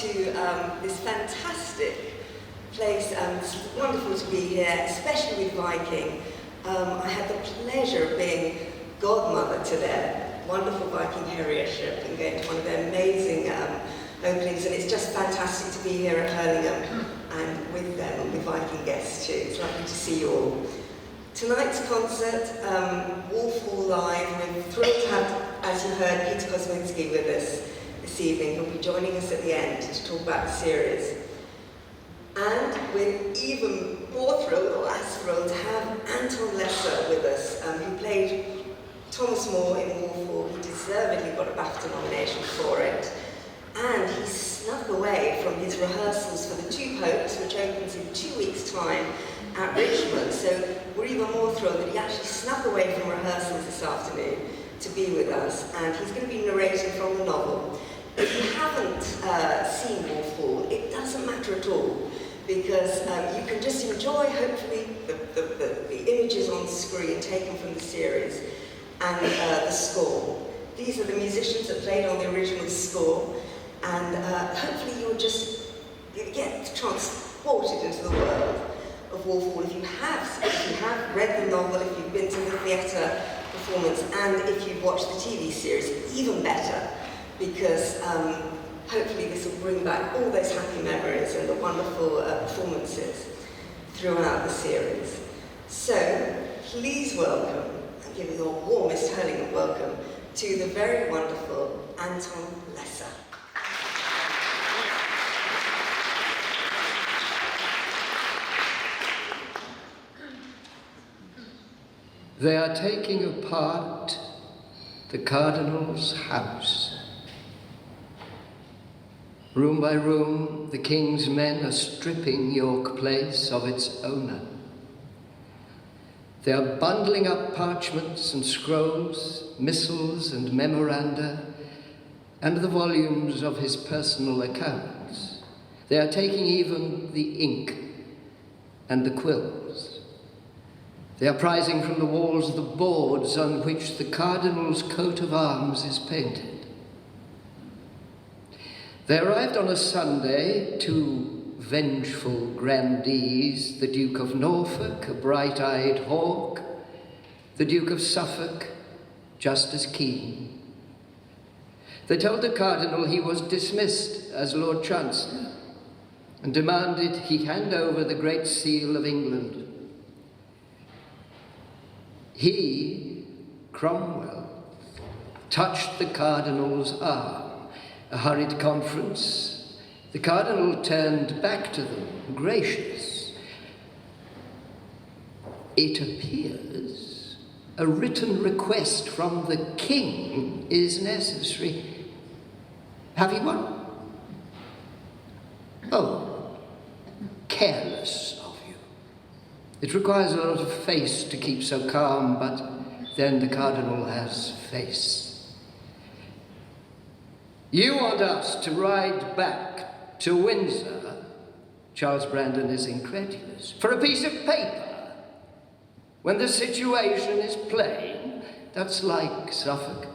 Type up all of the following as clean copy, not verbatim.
to this fantastic place. It's wonderful to be here, especially with Viking. I had the pleasure of being godmother to their wonderful Viking Herja ship and going to one of their amazing openings, and it's just fantastic to be here at Hurlingham and with them and with Viking guests too. It's lovely to see you all. Tonight's concert, Wolfhall Live, we're thrilled to have, as you heard, Peter Kosminski with us this evening. He'll be joining us at the end to talk about the series. And we're even more thrilled, or as thrilled, to have Anton Lesser with us, who played Thomas More in Wolfhall. He deservedly got a BAFTA nomination for it. And he snuck away from his rehearsals for The Two Popes, which opens in 2 weeks' time at Richmond. So we're even more thrilled that he actually snuck away from rehearsals this afternoon to be with us. And he's going to be narrating from the novel. If you haven't seen Wolfhall, it doesn't matter at all, because you can just enjoy, hopefully, the images on the screen taken from the series and the score. These are the musicians that played on the original score, and hopefully you'll just get transported into the world of Wolfhall. If you have read the novel, if you've been to the theatre performance, and if you've watched the TV series, even better, because hopefully this will bring back all those happy memories and the wonderful performances throughout the series. So please welcome, and give your warmest Hurlingham welcome, to the very wonderful Anton Lesser. They are taking apart the Cardinal's house. Room by room, the king's men are stripping York Place of its owner. They are bundling up parchments and scrolls, missals and memoranda, and the volumes of his personal accounts. They are taking even the ink and the quills. They are prizing from the walls the boards on which the Cardinal's coat of arms is painted. They arrived on a Sunday, two vengeful grandees, the Duke of Norfolk, a bright-eyed hawk, the Duke of Suffolk, just as keen. They told the Cardinal he was dismissed as Lord Chancellor and demanded he hand over the Great Seal of England. He, Cromwell, touched the Cardinal's arm. A hurried conference. The Cardinal turned back to them, gracious. It appears a written request from the king is necessary. Have you one? Oh, careless of you. It requires a lot of face to keep so calm, but then the Cardinal has face. You want us to ride back to Windsor? Charles Brandon is incredulous. For a piece of paper? When the situation is plain? That's like Suffolk.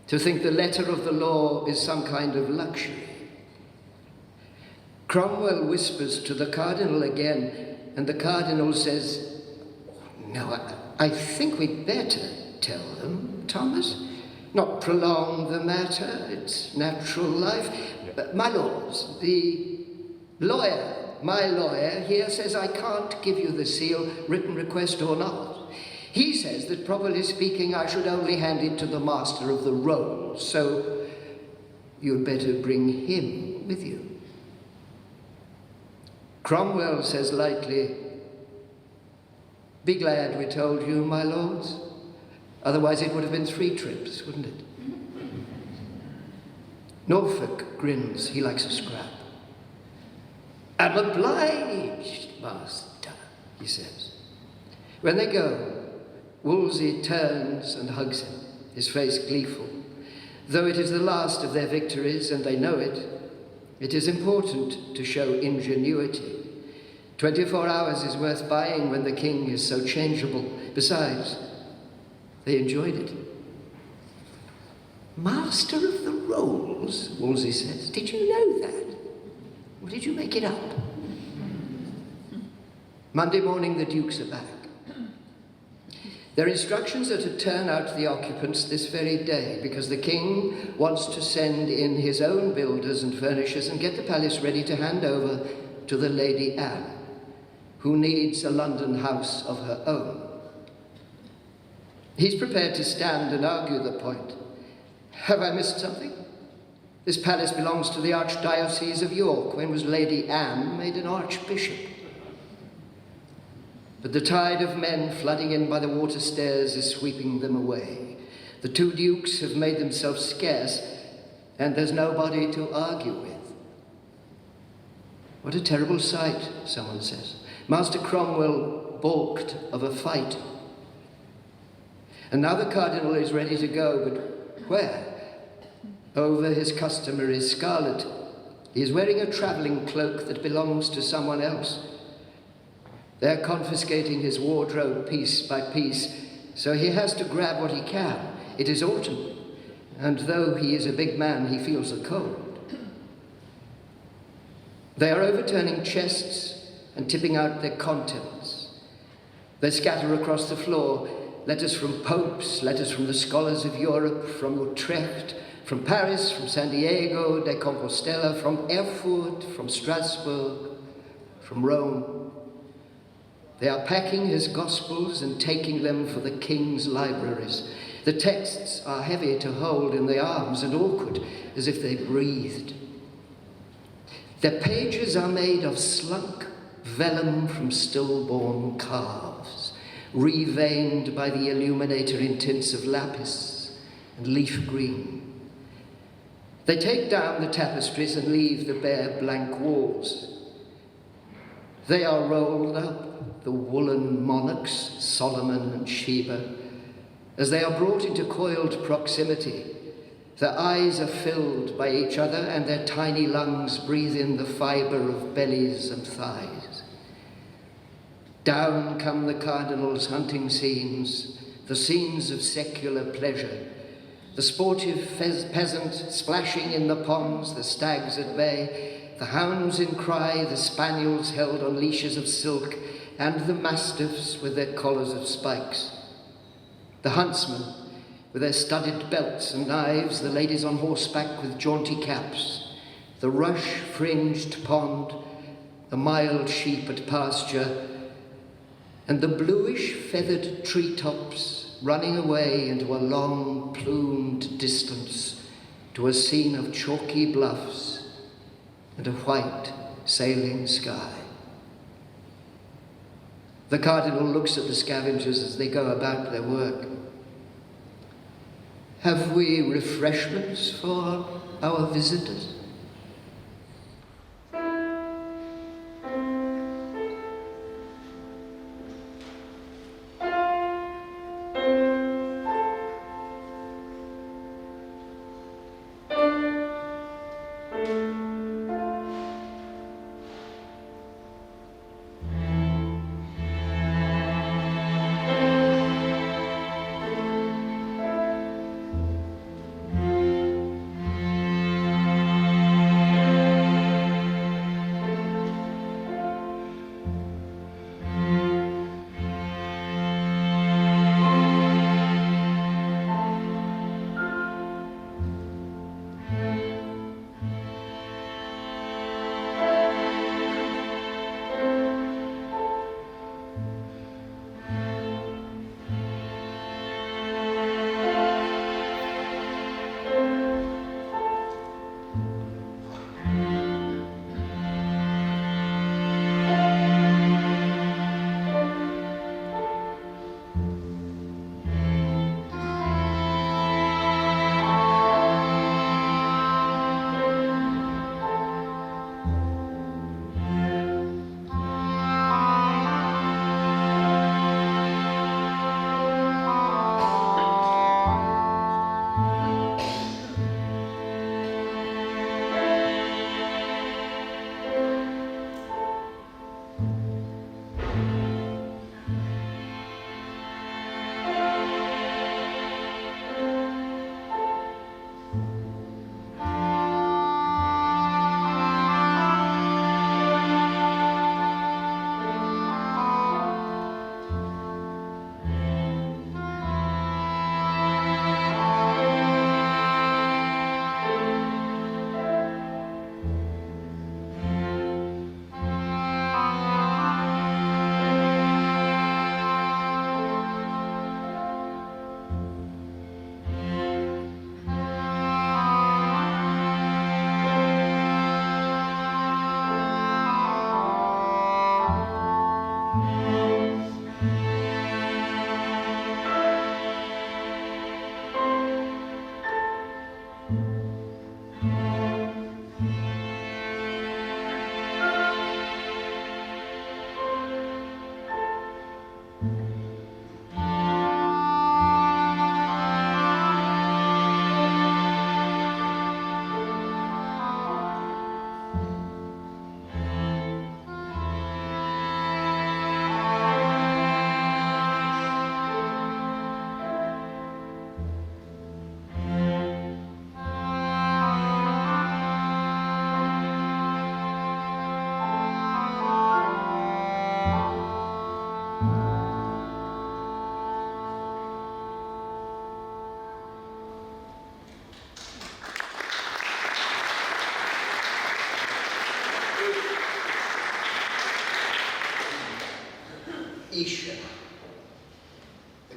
To think the letter of the law is some kind of luxury. Cromwell whispers to the Cardinal again, and the Cardinal says, "No, I think we'd better tell them, Thomas. Not prolong the matter, it's natural life. But my lords, my lawyer here says I can't give you the seal, written request or not. He says that, properly speaking, I should only hand it to the master of the rolls, so you'd better bring him with you." Cromwell says lightly, "Be glad we told you, my lords. Otherwise it would have been 3 trips, wouldn't it?" Norfolk grins. He likes a scrap. "I'm obliged, master," he says. When they go, Wolsey turns and hugs him, his face gleeful. Though it is the last of their victories, and they know it, it is important to show ingenuity. 24 hours is worth buying when the king is so changeable. Besides, they enjoyed it. Master of the Rolls, Wolsey says. Did you know that? Or did you make it up? Monday morning, the Dukes are back. Their instructions are to turn out the occupants this very day, because the king wants to send in his own builders and furnishers and get the palace ready to hand over to the Lady Anne, who needs a London house of her own. He's prepared to stand and argue the point. Have I missed something? This palace belongs to the Archdiocese of York. When was Lady Anne made an archbishop? But the tide of men flooding in by the water stairs is sweeping them away. The two dukes have made themselves scarce, and there's nobody to argue with. What a terrible sight, someone says. Master Cromwell balked of a fight. And now the cardinal is ready to go, but where? Over his customary scarlet. He is wearing a travelling cloak that belongs to someone else. They're confiscating his wardrobe piece by piece, so he has to grab what he can. It is autumn, and though he is a big man, he feels the cold. They are overturning chests and tipping out their contents. They scatter across the floor letters from popes, letters from the scholars of Europe, from Utrecht, from Paris, from San Diego de Compostela, from Erfurt, from Strasbourg, from Rome. They are packing his Gospels and taking them for the king's libraries. The texts are heavy to hold in the arms and awkward, as if they breathed. Their pages are made of slunk vellum from stillborn calves, reveined by the illuminator in tints of lapis and leaf green. They take down the tapestries and leave the bare blank walls. They are rolled up, the woolen monarchs, Solomon and Sheba. As they are brought into coiled proximity, their eyes are filled by each other and their tiny lungs breathe in the fibre of bellies and thighs. Down come the cardinal's hunting scenes, the scenes of secular pleasure, the sportive peasant splashing in the ponds, the stags at bay, the hounds in cry, the spaniels held on leashes of silk, and the mastiffs with their collars of spikes. The huntsmen with their studded belts and knives, the ladies on horseback with jaunty caps, the rush-fringed pond, the mild sheep at pasture, and the bluish feathered treetops running away into a long plumed distance to a scene of chalky bluffs and a white sailing sky. The cardinal looks at the scavengers as they go about their work. Have we refreshments for our visitors?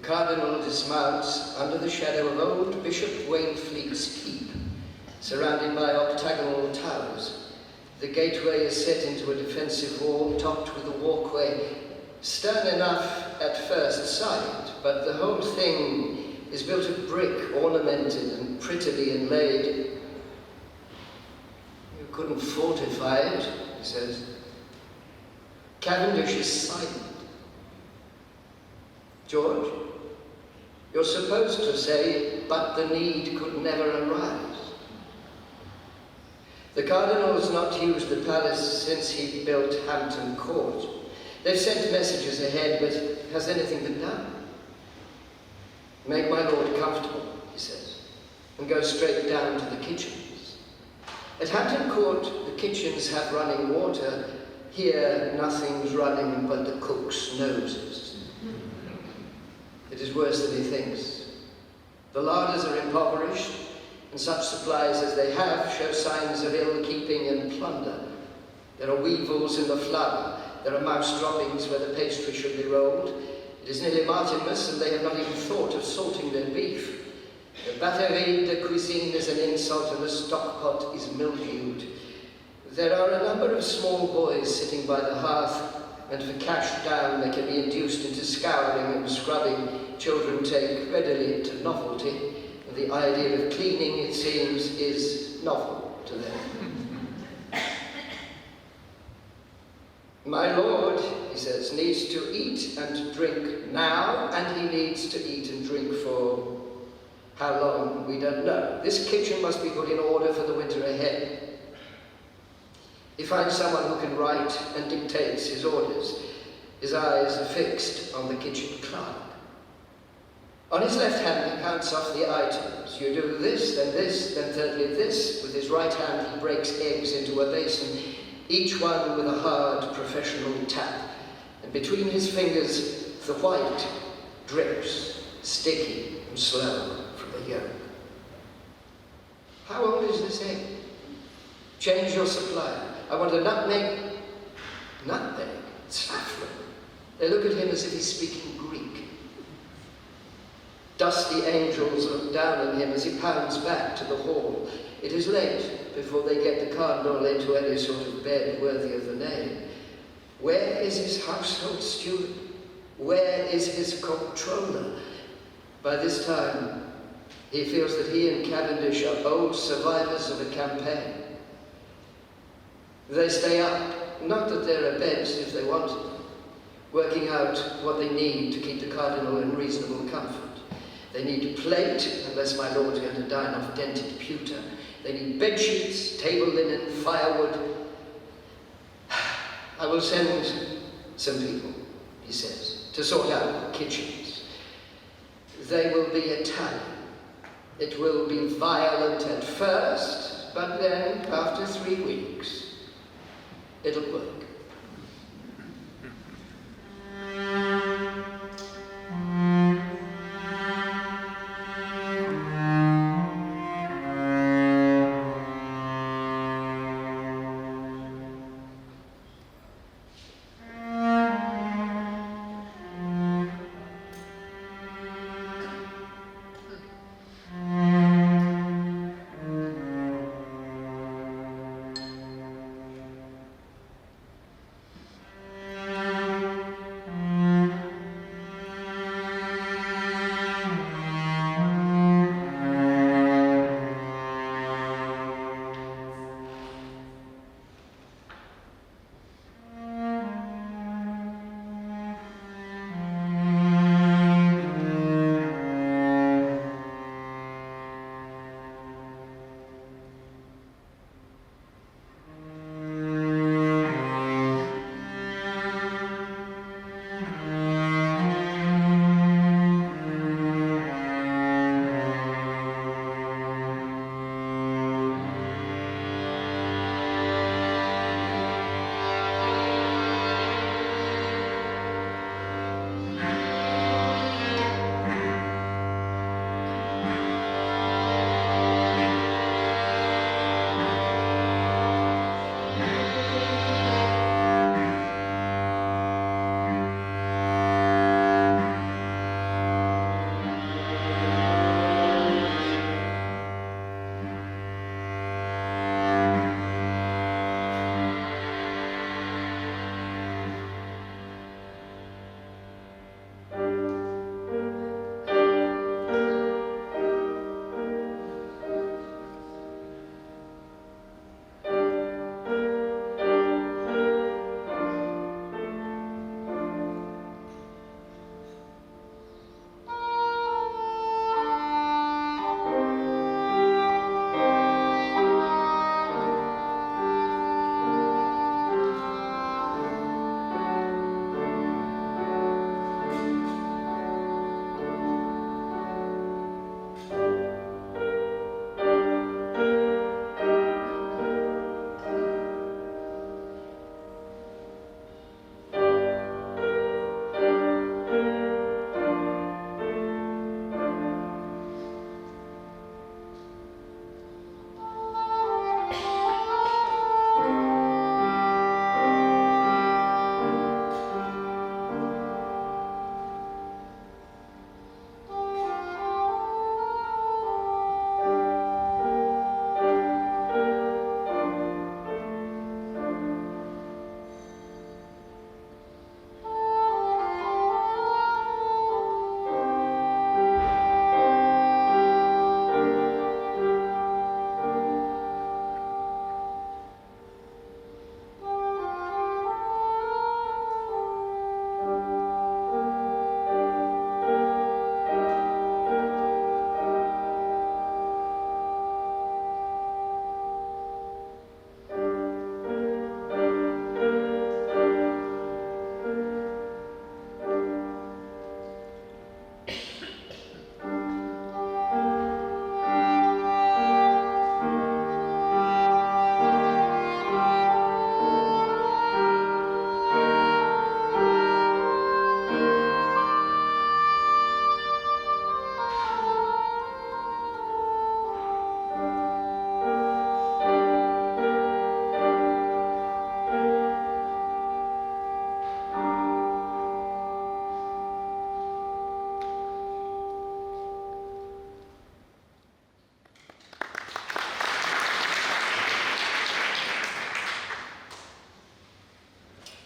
The cardinal dismounts under the shadow of old Bishop Waynfleet's keep, surrounded by octagonal towers. The gateway is set into a defensive wall topped with a walkway, stern enough at first sight, but the whole thing is built of brick, ornamented and prettily inlaid. You couldn't fortify it, he says. Cavendish is silent. George, you're supposed to say, but the need could never arise. The cardinal's not used the palace since he built Hampton Court. They've sent messages ahead, but has anything been done? Make my lord comfortable, he says, and go straight down to the kitchens. At Hampton Court, the kitchens have running water. Here, nothing's running but the cook's noses. It is worse than he thinks. The larders are impoverished, and such supplies as they have show signs of ill-keeping and plunder. There are weevils in the flour. There are mouse droppings where the pastry should be rolled. It is nearly Martinmas, and they have not even thought of salting their beef. The batterie de cuisine is an insult, and the stock pot is mildewed. There are a number of small boys sitting by the hearth, and for cash down they can be induced into scouring and scrubbing. Children take readily to novelty, and the idea of cleaning, it seems, is novel to them. My lord, he says, needs to eat and drink now, and he needs to eat and drink for how long, we don't know. This kitchen must be put in order for the winter ahead. He finds someone who can write and dictates his orders. His eyes are fixed on the kitchen clerk. On his left hand, he counts off the items. You do this, then thirdly this. With his right hand, he breaks eggs into a basin, each one with a hard, professional tap. And between his fingers, the white drips, sticky and slow, from the yolk. How old is this egg? Change your supplier. I want a nutmeg. Nutmeg? Saffron. They look at him as if he's speaking Greek. Dusty angels look down on him as he pounds back to the hall. It is late before they get the cardinal into any sort of bed worthy of the name. Where is his household steward? Where is his comptroller? By this time, he feels that he and Cavendish are old survivors of a campaign. They stay up, not that there are beds if they want it, working out what they need to keep the cardinal in reasonable comfort. They need plate, unless my lord's going to dine off dented pewter. They need bedsheets, table linen, firewood. I will send some people, he says, to sort out kitchens. They will be Italian. It will be violent at first, but then, after 3 weeks, it'll work.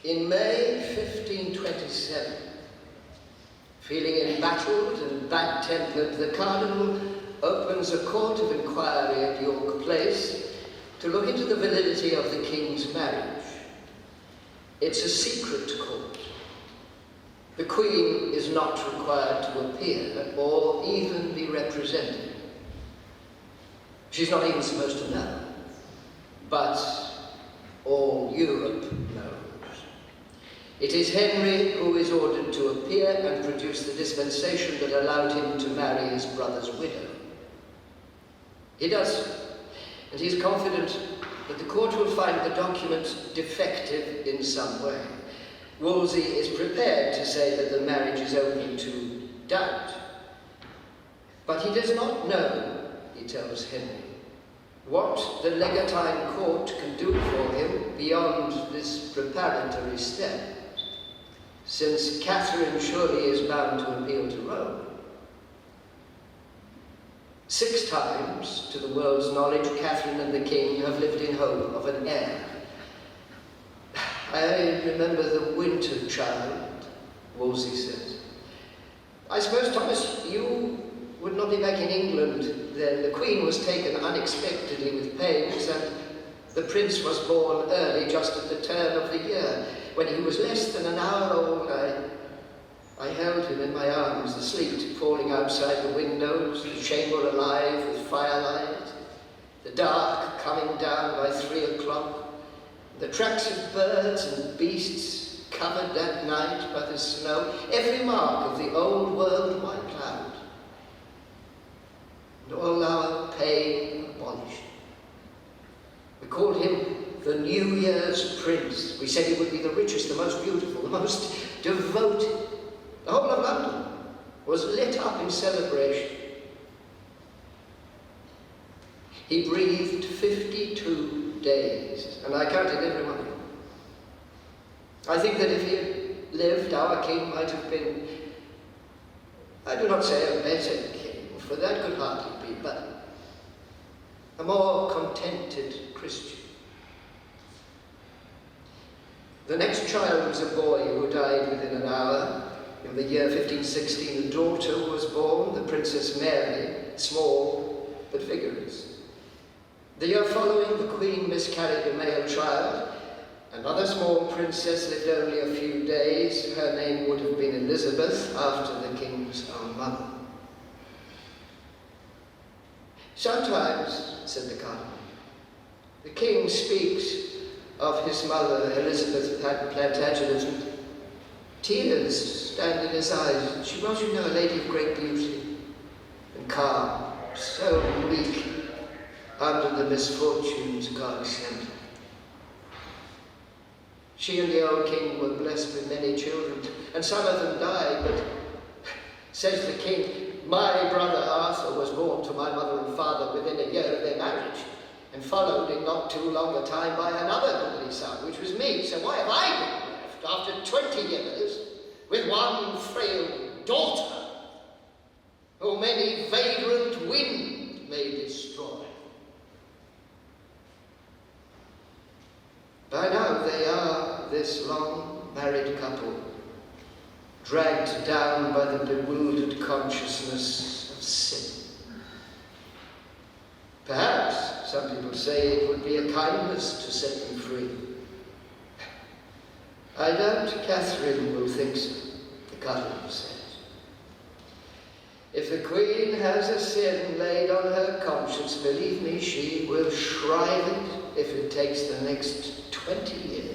In May 1527, feeling embattled and bad-tempered, the Cardinal opens a court of inquiry at York Place to look into the validity of the King's marriage. It's a secret court. The Queen is not required to appear or even be represented. She's not even supposed to know. But all Europe knows. It is Henry who is ordered to appear and produce the dispensation that allowed him to marry his brother's widow. He does, and he's confident that the court will find the document defective in some way. Wolsey is prepared to say that the marriage is open to doubt. But he does not know, he tells Henry, what the legatine court can do for him beyond this preparatory step, since Catherine surely is bound to appeal to Rome. 6 times, to the world's knowledge, Catherine and the King have lived in hope of an heir. I remember the winter child, Wolsey says. I suppose, Thomas, you would not be back in England then. The Queen was taken unexpectedly with pains, and the Prince was born early, just at the turn of the year. When he was less than an hour old, I held him in my arms, the sleet falling outside the windows, the chamber alive with firelight, the dark coming down by 3 o'clock, the tracks of birds and beasts covered that night by the snow, every mark of the old world white cloud, and all our pain abolished. We called him the New Year's Prince. We said he would be the richest, the most beautiful, the most devoted. The whole of London was lit up in celebration. He breathed 52 days, and I counted every one of them. I think that if he had lived, our king might have been, I do not say a better king, for that could hardly be, but a more contented Christian. The next child was a boy who died within an hour. In the year 1516, a daughter was born, the Princess Mary, small but vigorous. The year following, the Queen miscarried a male child. Another small princess lived only a few days. Her name would have been Elizabeth, after the King's own mother. Sometimes, said the Cardinal, the King speaks of his mother, Elizabeth Plantagenet, and tears stand in his eyes. She was, you know, a lady of great beauty and calm, so weak under the misfortunes God sent her. She and the old king were blessed with many children, and some of them died, but, says the king, my brother Arthur was born to my mother and father within a year of their marriage, and followed in not too long a time by another goodly son, which was me. So why have I been left after 20 years with one frail daughter, whom any vagrant wind may destroy? By now they are this long married couple, dragged down by the bewildered consciousness of sin. Perhaps, some people say, it would be a kindness to set them free. I doubt Catherine will think so, the Cardinal says. If the Queen has a sin laid on her conscience, believe me, she will shrive it if it takes the next 20 years.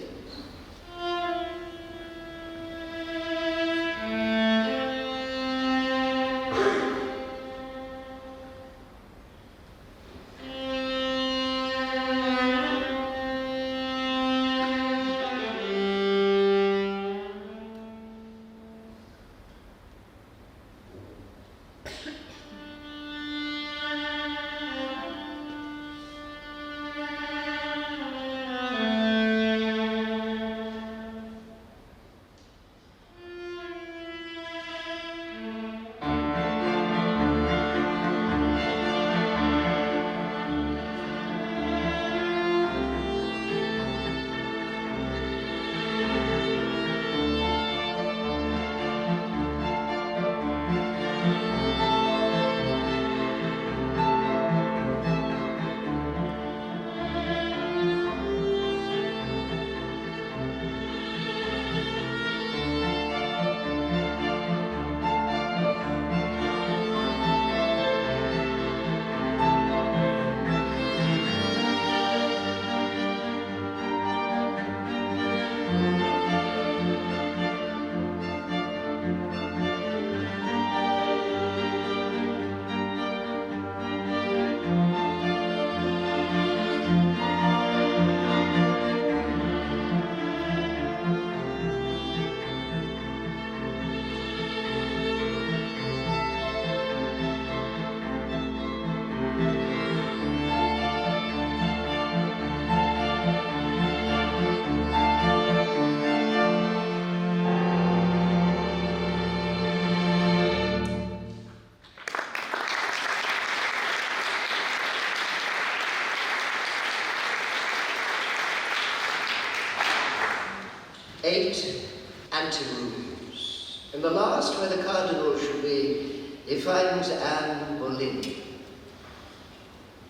anterooms. And the last, where the cardinal should be, he finds Anne Boleyn.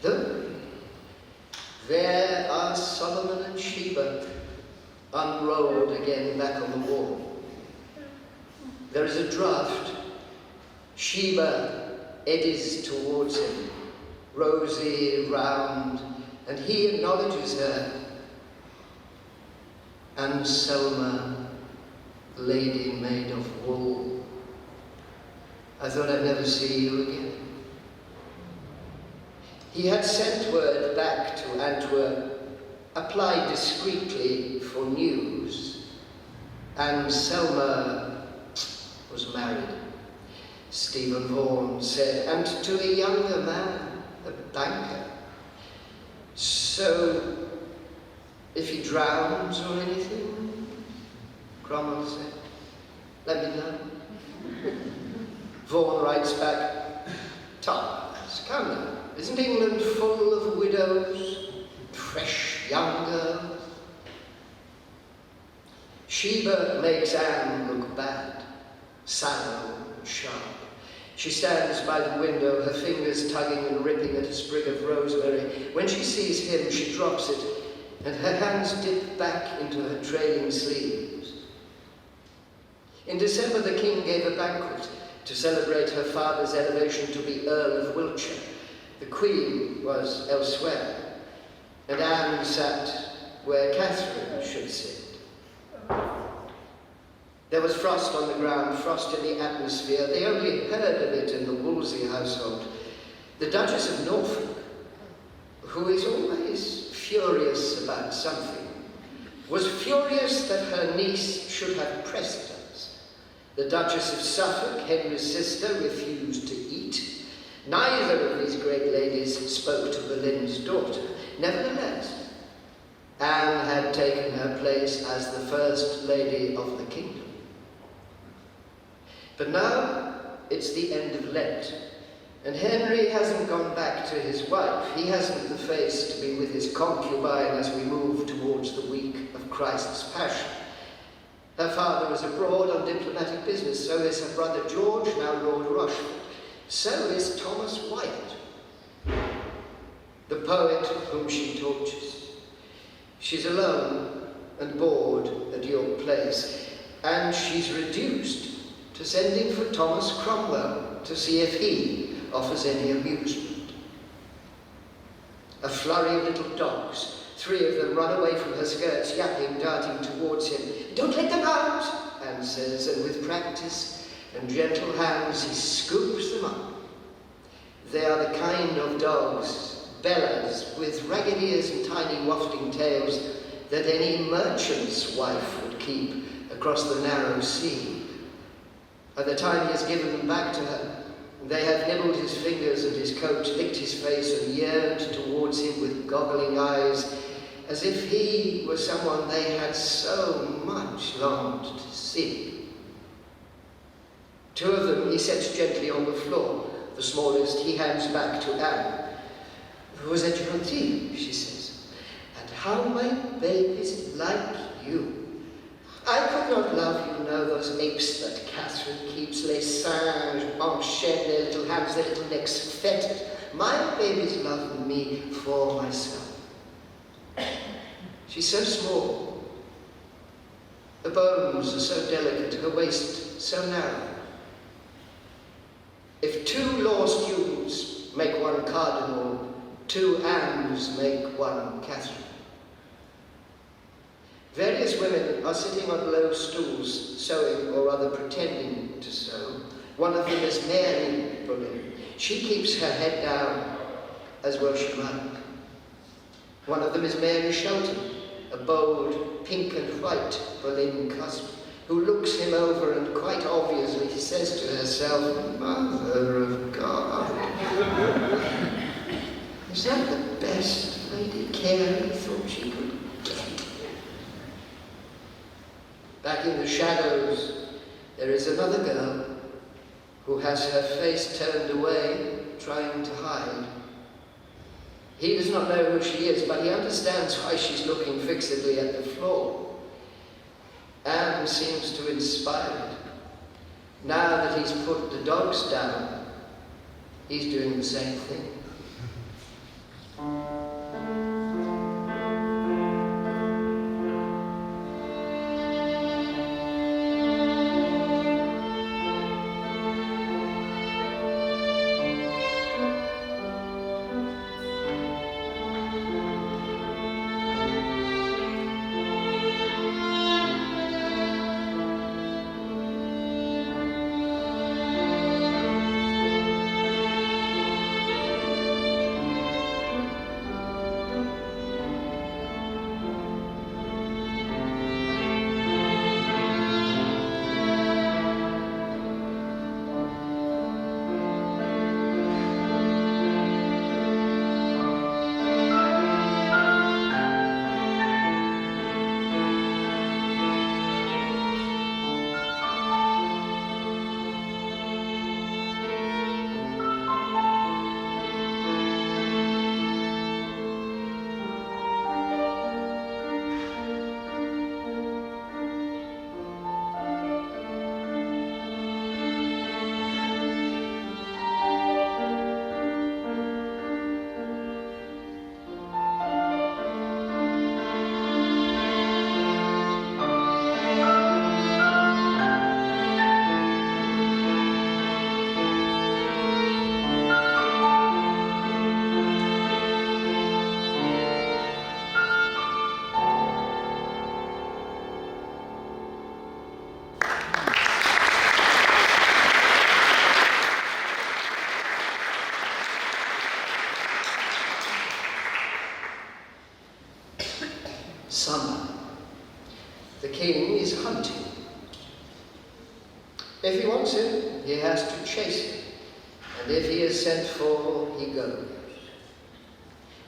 Look, there are Solomon and Sheba, unrolled again back on the wall. There is a draught. Sheba eddies towards him, rosy, round, and he acknowledges her. And Selma, lady made of wool, I thought I'd never see you again. He had sent word back to Antwerp, applied discreetly for news, and Selma was married. Stephen Vaughan said, and to a younger man, a banker. So, if he drowns or anything, Cromwell said, let me know. Vaughan writes back, Thomas, come now. Isn't England full of widows, fresh young girls? Sheba makes Anne look bad, sallow and sharp. She stands by the window, her fingers tugging and ripping at a sprig of rosemary. When she sees him, she drops it, and her hands dip back into her trailing sleeves. In December, the king gave a banquet to celebrate her father's elevation to be Earl of Wiltshire. The Queen was elsewhere, and Anne sat where Catherine should sit. There was frost on the ground, frost in the atmosphere. They only heard of it in the Wolsey household. The Duchess of Norfolk, who is always furious about something, was furious that her niece should have precedence. The Duchess of Suffolk, Henry's sister, refused to eat. Neither of these great ladies spoke to Boleyn's daughter. Nevertheless, Anne had taken her place as the first lady of the kingdom. But now it's the end of Lent, and Henry hasn't gone back to his wife. He hasn't the face to be with his concubine as we move towards the week of Christ's Passion. Her father is abroad on diplomatic business, so is her brother George, now Lord Rochford. So is Thomas Wyatt, the poet whom she tortures. She's alone and bored at York Place, and she's reduced to sending for Thomas Cromwell to see if he offers any amusement. A flurry of little dogs, 3 of them run away from her skirts, yapping, darting towards him. Don't let them out, Anne says, and with practice and gentle hands he scoops them up. They are the kind of dogs, bellas, with ragged ears and tiny wafting tails, that any merchant's wife would keep across the narrow sea. By the time he has given them back to her, they have nibbled his fingers and his coat, licked his face and yearned towards him with goggling eyes, as if he were someone they had so much longed to see. 2 of them he sets gently on the floor. The smallest he hands back to Anne. Vous êtes gentille, she says, and how my babies like you. I could not love you, those apes that Catherine keeps, les singes, enchaîned, their little hands, their little necks fettered. My babies love me for myself. She's so small. The bones are so delicate, her waist so narrow. If 2 law students make one cardinal, 2 Annes make one Catherine. Various women are sitting on low stools, sewing or rather pretending to sew. One of them is Mary Boleyn. She keeps her head down as well she might. One of them is Mary Shelton, a bold pink and white Boleyn cousin, who looks him over and quite obviously says to herself, Mother of God. Is that the best Lady Carey thought she could get? Back in the shadows, there is another girl who has her face turned away, trying to hide. He does not know who she is, but he understands why she's looking fixedly at the floor. Anne seems to inspire it. Now that he's put the dogs down, he's doing the same thing. Summer. The king is hunting. If he wants him, he has to chase him, and if he is sent for, he goes.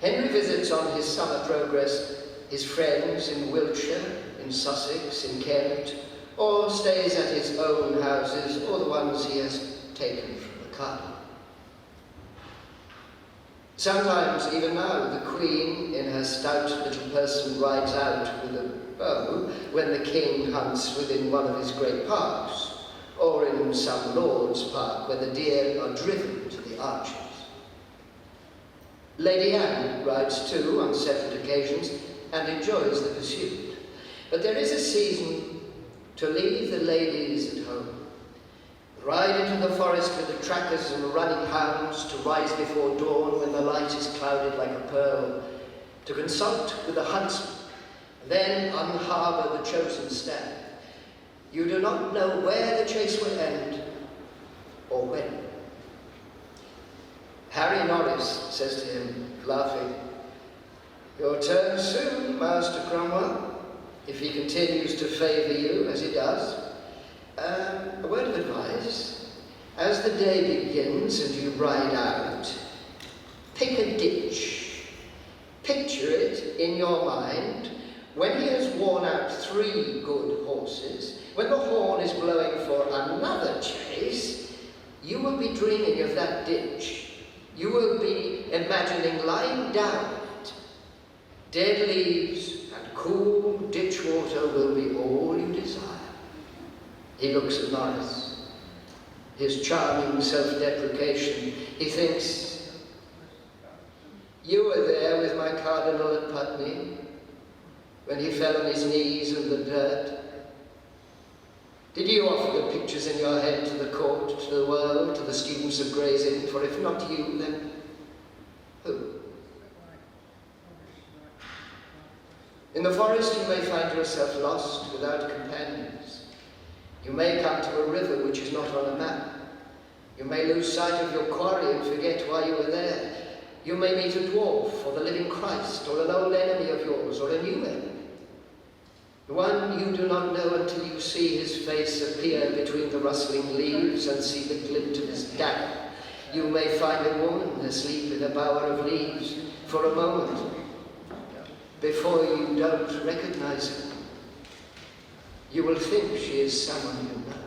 Henry visits on his summer progress his friends in Wiltshire, in Sussex, in Kent, or stays at his own houses, or the ones he has taken from the cardinal. Sometimes, even now, the Queen, in her stout little person, rides out with a bow when the king hunts within one of his great parks, or in some lord's park where the deer are driven to the archers. Lady Anne rides too on separate occasions and enjoys the pursuit. But there is a season to leave the ladies at home, ride into the forest with the trackers and the running hounds, to rise before dawn when the light is clouded like a pearl, to consult with the huntsman, and then unharbour the chosen stag. You do not know where the chase will end, or when. Harry Norris says to him, laughing, "Your turn soon, Master Cromwell, if he continues to favour you as he does. A word of advice. As the day begins and you ride out, pick a ditch. Picture it in your mind when he has worn out 3 good horses, when the horn is blowing for another chase, you will be dreaming of that ditch. You will be imagining lying down it. Dead leaves and cool ditch water will be all you desire." He looks at Norris. His charming self-deprecation. He thinks, "You were there with my cardinal at Putney, when he fell on his knees in the dirt. Did you offer the pictures in your head to the court, to the world, to the students of Gray's Inn? For if not you, then who? In the forest you may find yourself lost without companions. You may come to a river which is not on a map. You may lose sight of your quarry and forget why you were there. You may meet a dwarf, or the living Christ, or an old enemy of yours, or a new enemy. The one you do not know until you see his face appear between the rustling leaves and see the glint of his dagger. You may find a woman asleep in a bower of leaves for a moment, before you don't recognize her. You will think she is someone you know.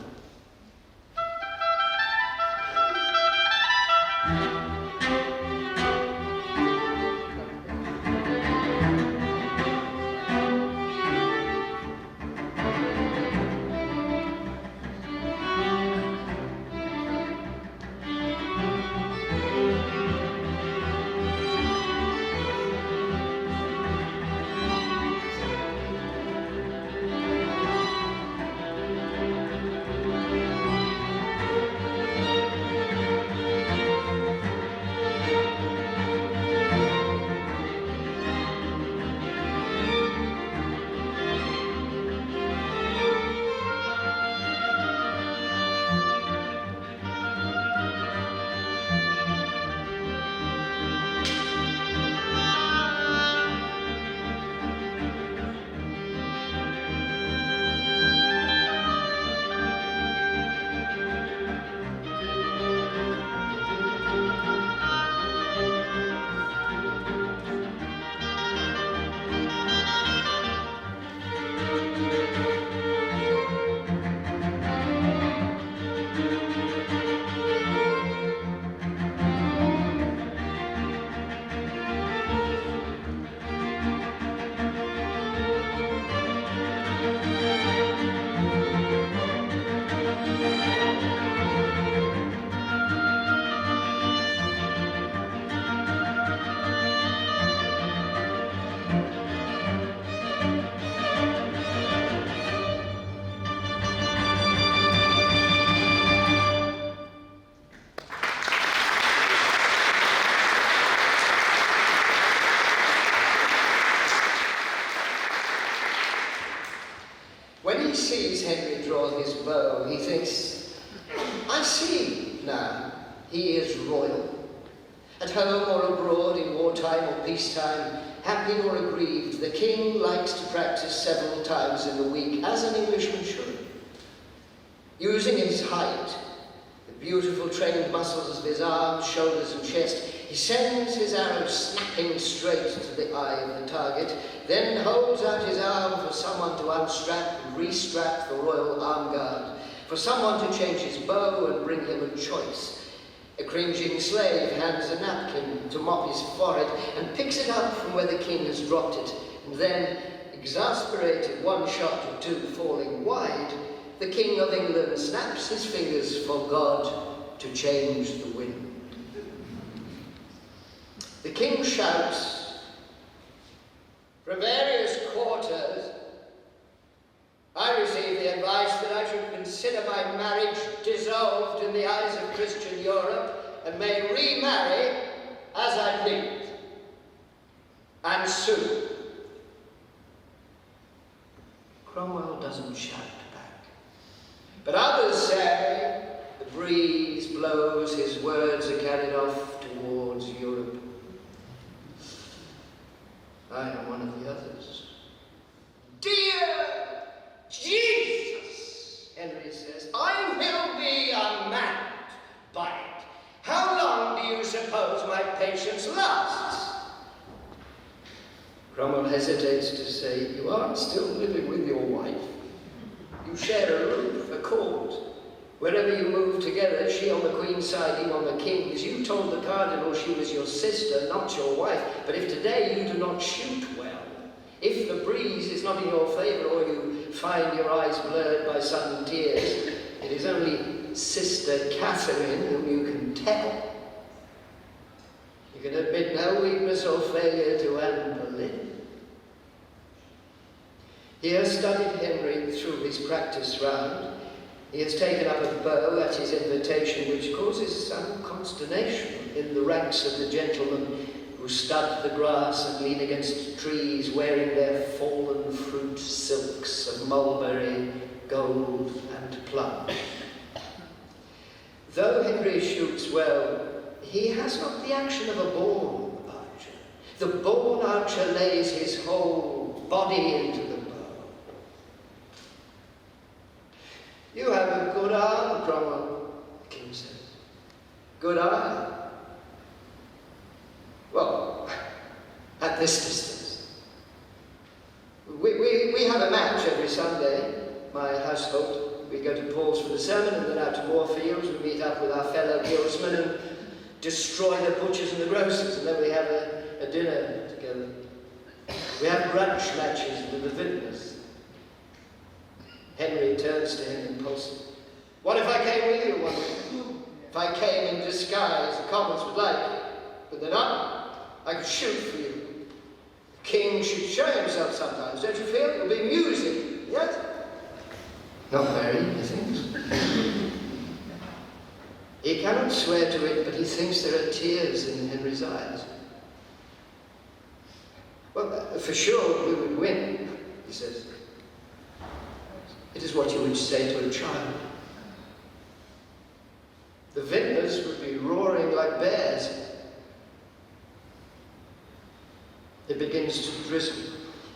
now. He is royal. At home or abroad, in wartime or peacetime, happy or aggrieved, the king likes to practice several times in the week, as an Englishman should. Using his height, the beautiful trained muscles of his arms, shoulders and chest, he sends his arrow snapping straight to the eye of the target, then holds out his arm for someone to unstrap and restrap the royal arm guard, for someone to change his bow and bring him a choice. A cringing slave hands a napkin to mop his forehead and picks it up from where the king has dropped it, and then, exasperated, one shot or two falling wide, the King of England snaps his fingers for God to change the wind. The king shouts, "From various quarters, I receive the advice that I should consider my marriage dissolved in the eyes of Christian Europe and may remarry as I please, and soon." Cromwell doesn't shout back, but others say the breeze blows, his words are carried off towards Europe. I am one of the others. "Dear Jesus," Henry says, "I will be unmanned by it. How long do you suppose my patience lasts?" Cromwell hesitates to say, "You are still living with your wife. You share a roof, a court. Wherever you move together, she on the Queen's side, he on the King's. You told the Cardinal she was your sister, not your wife. But if today you do not shoot well, if the breeze is not in your favour, or you find your eyes blurred by sudden tears, it is only Sister Catherine whom you can tell. You can admit no weakness or failure to Anne Boleyn." He has studied Henry through his practice round. He has taken up a bow at his invitation, which causes some consternation in the ranks of the gentlemen who stud the grass and lean against trees, wearing their fallen fruit silks of mulberry, gold and plum. Though Henry shoots well, he has not the action of a born archer. The born archer lays his whole body into the bow. "You have a good arm, Cromwell," the king says. "Good eye." "Well, at this distance. We have a match every Sunday, my household. We go to Paul's for the sermon and then out to Moorfields. We meet up with our fellow guildsmen and destroy the butchers and the grocers, and then we have a dinner together. We have brunch matches with the vintners." Henry turns to him impulsively. "What if I came with you one week? If I came in disguise, the commons would like it, but they're not. I could shoot for you. The king should show himself sometimes, don't you feel? It'll be amusing, yes?" "Not very, he thinks." He cannot swear to it, but he thinks there are tears in Henry's eyes. "Well, for sure we would win," he says. "It is what you would say to a child. The vintners would be roaring like bears." It begins to drizzle,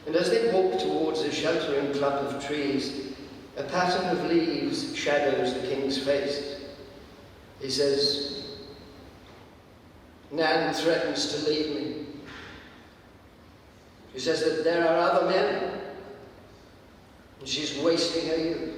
and as they walk towards a sheltering clump of trees, a pattern of leaves shadows the king's face. He says, "Nan threatens to leave me. She says that there are other men, and she's wasting her youth."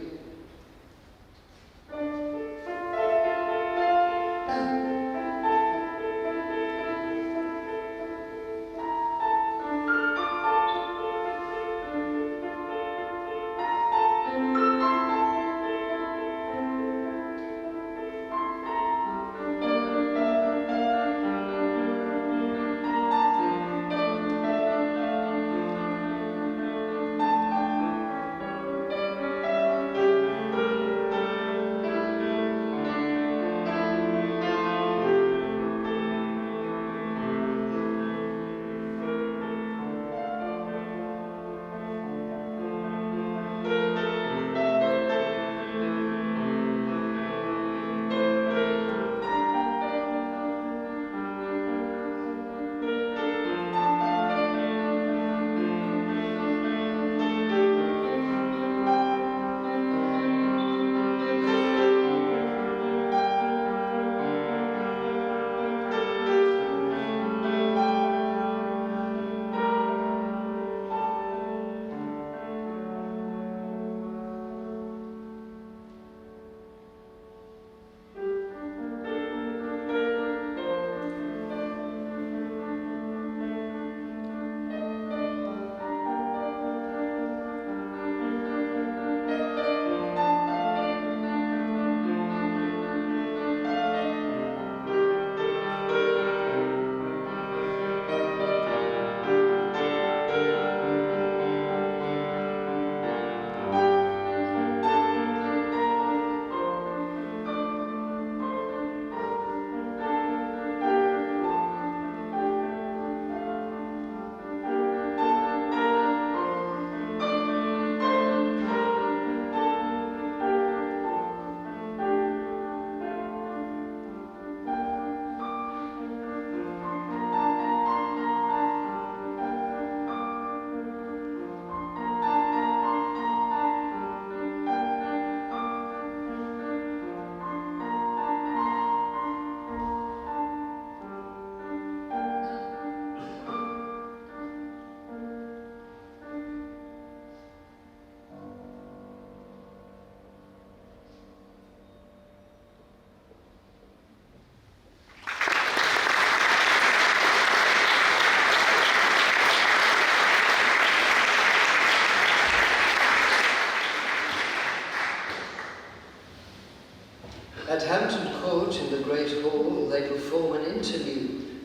the great hall, they perform an interlude.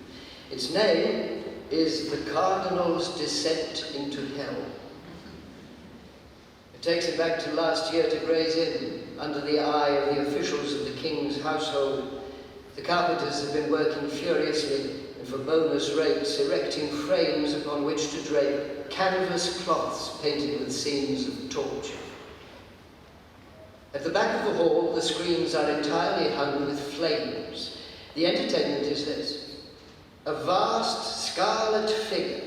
Its name is The Cardinal's Descent into Hell. It takes it back to last year to Gray's Inn, under the eye of the officials of the King's household. The carpenters have been working furiously, and for bonus rates, erecting frames upon which to drape canvas cloths painted with scenes of torture. At the back of the hall, the screens are entirely hung with flames. The entertainment is this: a vast scarlet figure,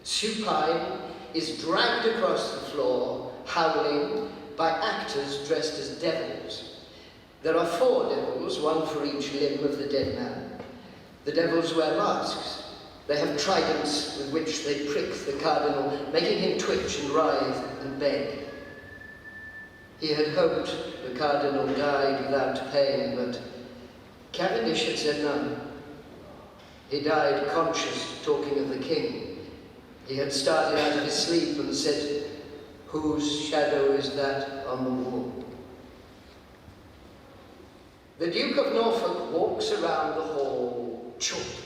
supine, is dragged across the floor, howling, by actors dressed as devils. There are 4 devils, one for each limb of the dead man. The devils wear masks. They have tridents with which they prick the cardinal, making him twitch and writhe and beg. He had hoped the cardinal died without pain, but Cavendish had said none. He died conscious, talking of the king. He had started out of his sleep and said, "Whose shadow is that on the wall?" The Duke of Norfolk walks around the hall, choking.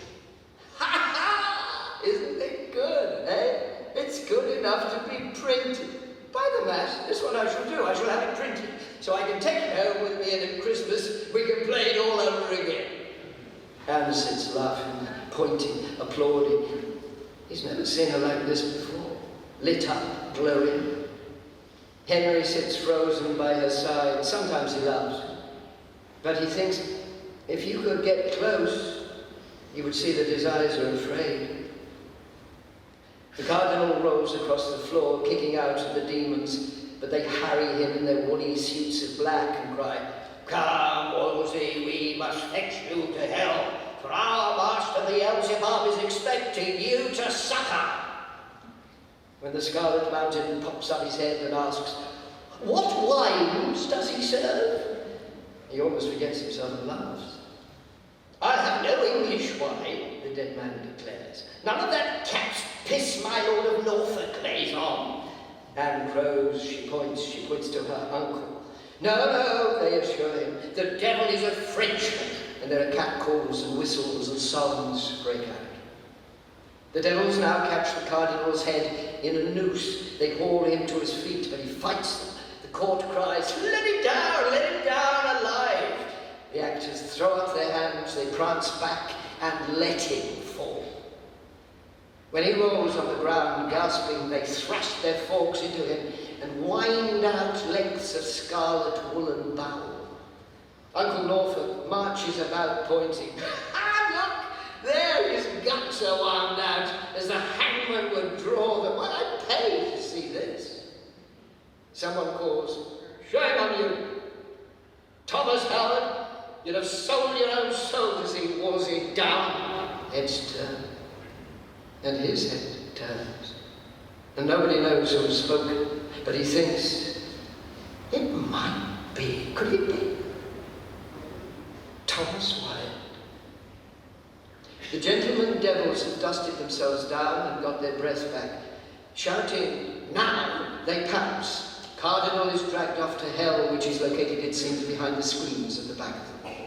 Ha ha! Isn't it good, eh? It's good enough to be printed. By the mass, this is what I shall do. I shall have it printed, so I can take it home with me, and at Christmas we can play it all over again. Anne sits laughing, pointing, applauding. He's never seen her like this before, lit up, glowing. Henry sits frozen by her side. Sometimes he laughs, but he thinks if you could get close, you would see that his eyes are afraid. The cardinal rolls across the floor, kicking out at the demons, but they harry him in their woolly suits of black and cry, "Come, Wolsey, we must fetch you to hell, for our master the Beelzebub is expecting you to succor." When the Scarlet Mountain pops up his head and asks, "What wines does he serve?" he almost forgets himself and laughs. "I'll have no English wine," the dead man declares. "None of that cat's piss my Lord of Norfolk lays on." Anne crows, she points to her uncle. No, they assure him, the devil is a Frenchman, and there are catcalls and whistles and songs break out. The devils now catch the cardinal's head in a noose. They haul him to his feet, but he fights them. The court cries, let him down alive." The actors throw up their hands, they prance back and let him fall. When he rolls on the ground, gasping, they thrust their forks into him and wind out lengths of scarlet woolen bowel. Uncle Norfolk marches about pointing. Look, there his guts are wound out as the hangman would draw them. Well, I'd pay to see this. Someone calls, "Shame on you, Thomas Howard, you'd have sold your own soul to see Wolsey down." Heads turn. And his head turns, and nobody knows who has spoken, but he thinks, it might be, could it be? Thomas Wyatt. The gentlemen devils have dusted themselves down and got their breath back. Shouting, "Now!" they pounce. Cardinal is dragged off to hell, which is located, it seems, behind the screens at the back of the hall.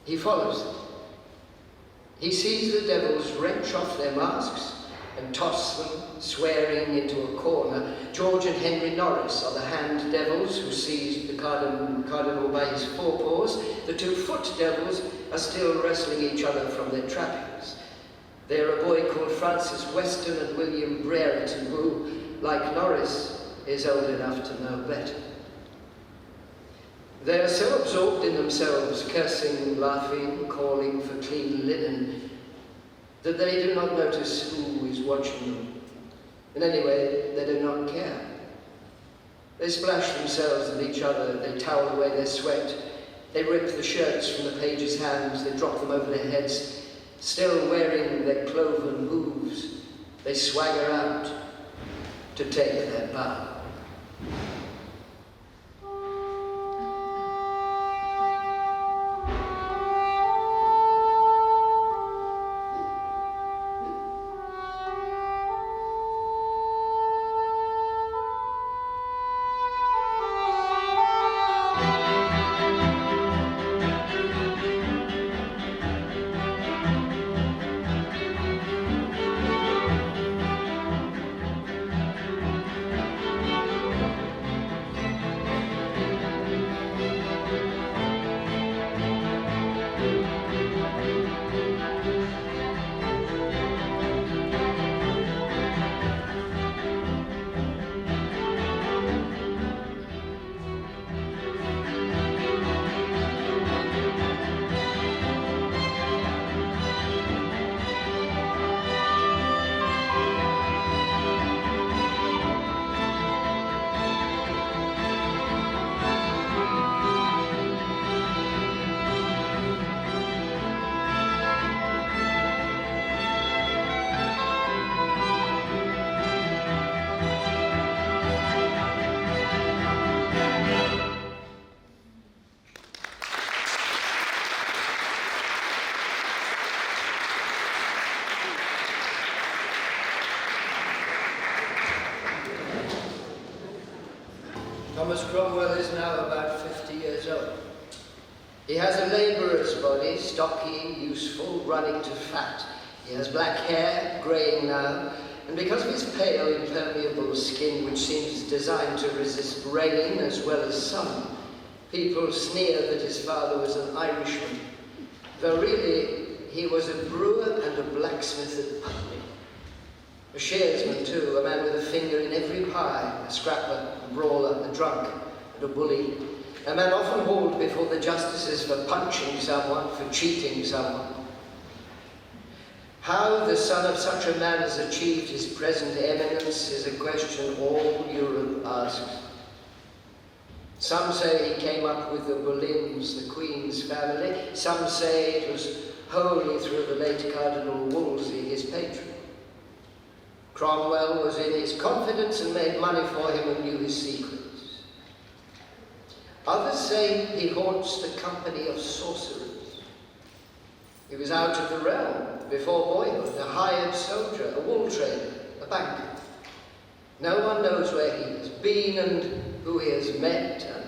He follows them. He sees the devils wrench off their masks and toss them, swearing, into a corner. George and Henry Norris are the hand devils who seized the cardinal by his forepaws. The 2 foot devils are still wrestling each other from their trappings. They are a boy called Francis Weston and William Brereton, who, like Norris, is old enough to know better. They are so absorbed in themselves, cursing, laughing, calling for clean linen, that they do not notice who is watching them. And anyway, they do not care. They splash themselves with each other, they towel away their sweat, they rip the shirts from the pages' hands, they drop them over their heads. Still wearing their cloven hooves, they swagger out to take their bow. Thomas Cromwell is now about 50 years old. He has a labourer's body, stocky, useful, running to fat. He has black hair, greying now, and because of his pale, impermeable skin, which seems designed to resist rain as well as sun, people sneer that his father was an Irishman, though really he was a brewer and a blacksmith at Putney. A shearsman too, a man with a finger in every pie, a scrapper, a brawler, a drunk, and a bully. A man often hauled before the justices for punching someone, for cheating someone. How the son of such a man has achieved his present eminence is a question all Europe asks. Some say he came up with the Boleyns, the Queen's family. Some say it was wholly through the late Cardinal Wolsey, his patron. Cromwell was in his confidence and made money for him and knew his secrets. Others say he haunts the company of sorcerers. He was out of the realm before boyhood, a hired soldier, a wool trader, a banker. No one knows where he has been and who he has met, and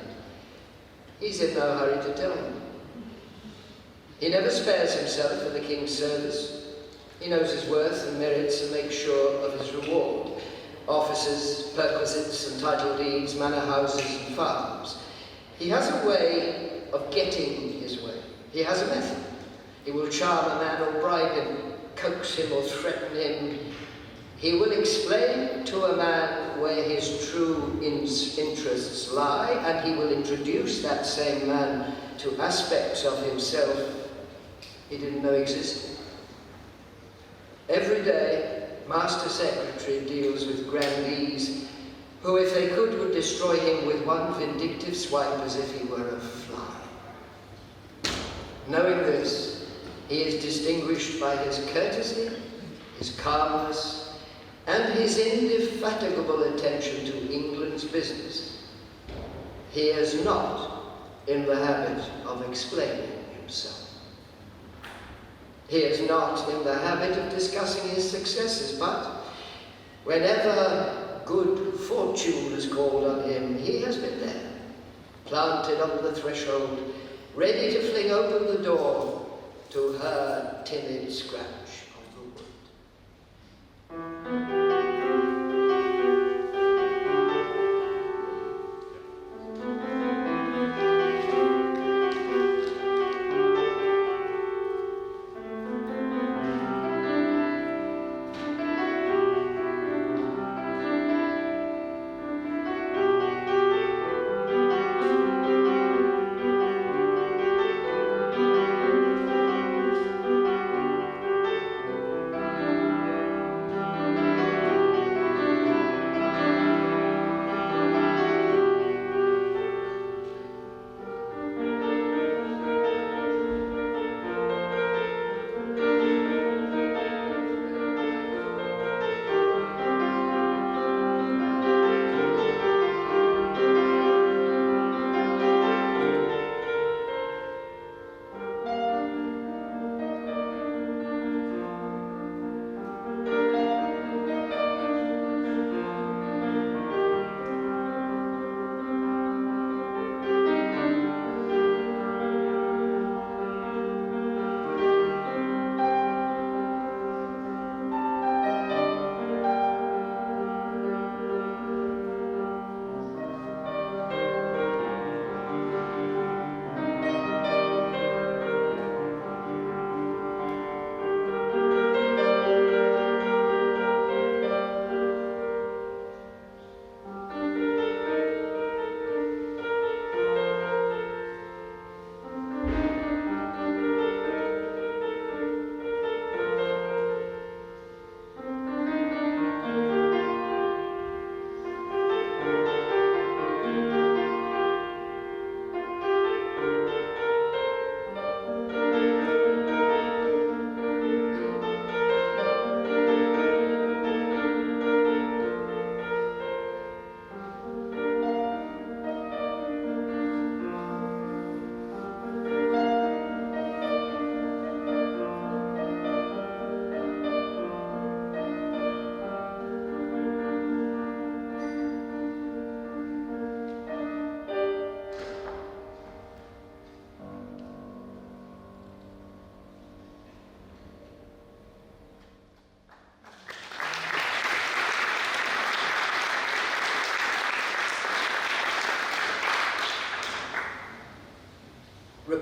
he's in no hurry to tell them. He never spares himself for the king's service. He knows his worth and merits and makes sure of his reward. Offices, perquisites and title deeds, manor houses and farms. He has a way of getting his way. He has a method. He will charm a man or bribe him, coax him or threaten him. He will explain to a man where his true interests lie, and he will introduce that same man to aspects of himself he didn't know existed. Every day, Master Secretary deals with grandees who, if they could, would destroy him with one vindictive swipe as if he were a fly. Knowing this, he is distinguished by his courtesy, his calmness, and his indefatigable attention to England's business. He is not in the habit of explaining himself. He is not in the habit of discussing his successes, but whenever good fortune has called on him, he has been there, planted on the threshold, ready to fling open the door to her timid scratch of the wood.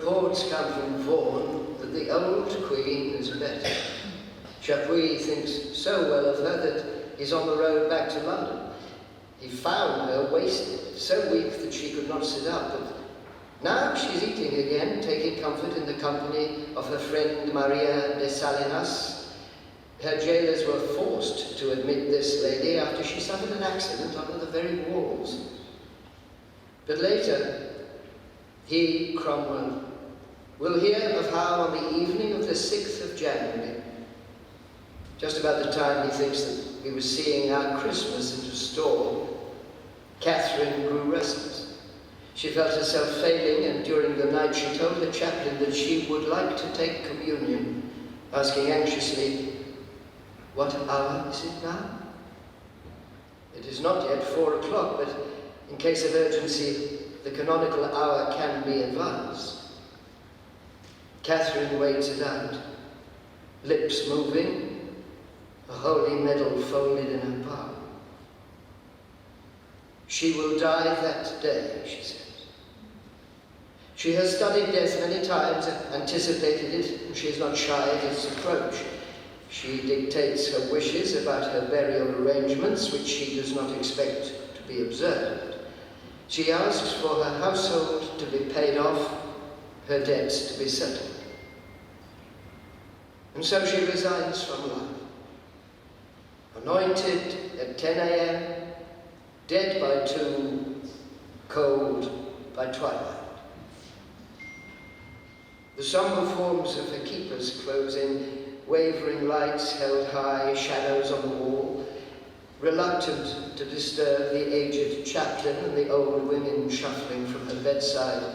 Reports come from Vaughan that the old queen is better. Chapuis thinks so well of her that he's on the road back to London. He found her wasted, so weak that she could not sit up, but now she's eating again, taking comfort in the company of her friend Maria de Salinas. Her jailers were forced to admit this lady after she suffered an accident under the very walls. But later, he, Cromwell, will hear of how on the evening of the 6th of January, just about the time he thinks that we were seeing our Christmas into store, Catherine grew restless. She felt herself failing, and during the night she told her chaplain that she would like to take communion, asking anxiously, "What hour is it now?" It is not yet 4 o'clock, but in case of urgency, the canonical hour can be advanced. Catherine waits it out, lips moving, a holy medal folded in her palm. She will die that day, she says. She has studied death many times, anticipated it, and she is not shy of its approach. She dictates her wishes about her burial arrangements, which she does not expect to be observed. She asks for her household to be paid off, her debts to be settled. And so she resigns from life. Anointed at 10 a.m., dead by 2, cold by twilight. The sombre forms of her keepers close in, wavering lights held high, shadows on the wall, reluctant to disturb the aged chaplain and the old women shuffling from her bedside,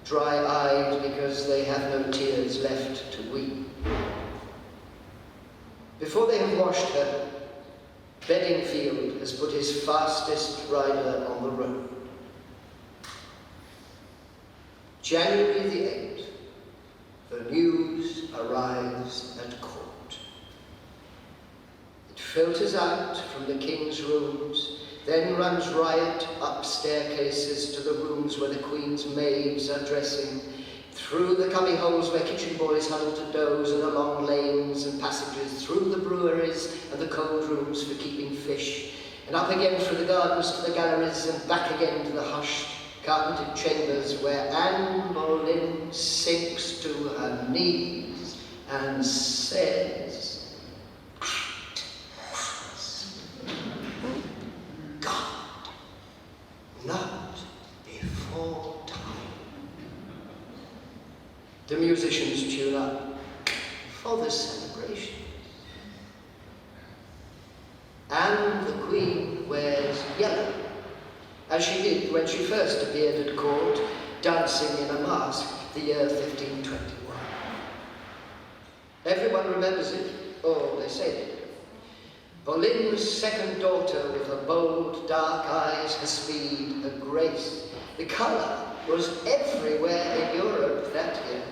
dry-eyed because they have no tears left to weep. Before they have washed her, Bedingfield has put his fastest rider on the road. January the 8th, the news arrives at court. It filters out from the king's rooms, then runs riot up staircases to the rooms where the queen's maids are dressing, through the cubbyholes where kitchen boys huddle to doze, and along lanes and passages, through the breweries and the cold rooms for keeping fish, and up again through the gardens to the galleries, and back again to the hushed, carpeted chambers where Anne Boleyn sinks to her knees and says, "God, not before time." The musicians tune up for the celebration. And the Queen wears yellow, as she did when she first appeared at court, dancing in a mask, the year 1521. Everyone remembers it, or they say it. Boleyn's second daughter, with her bold, dark eyes, her speed, her grace. The colour was everywhere in Europe that year.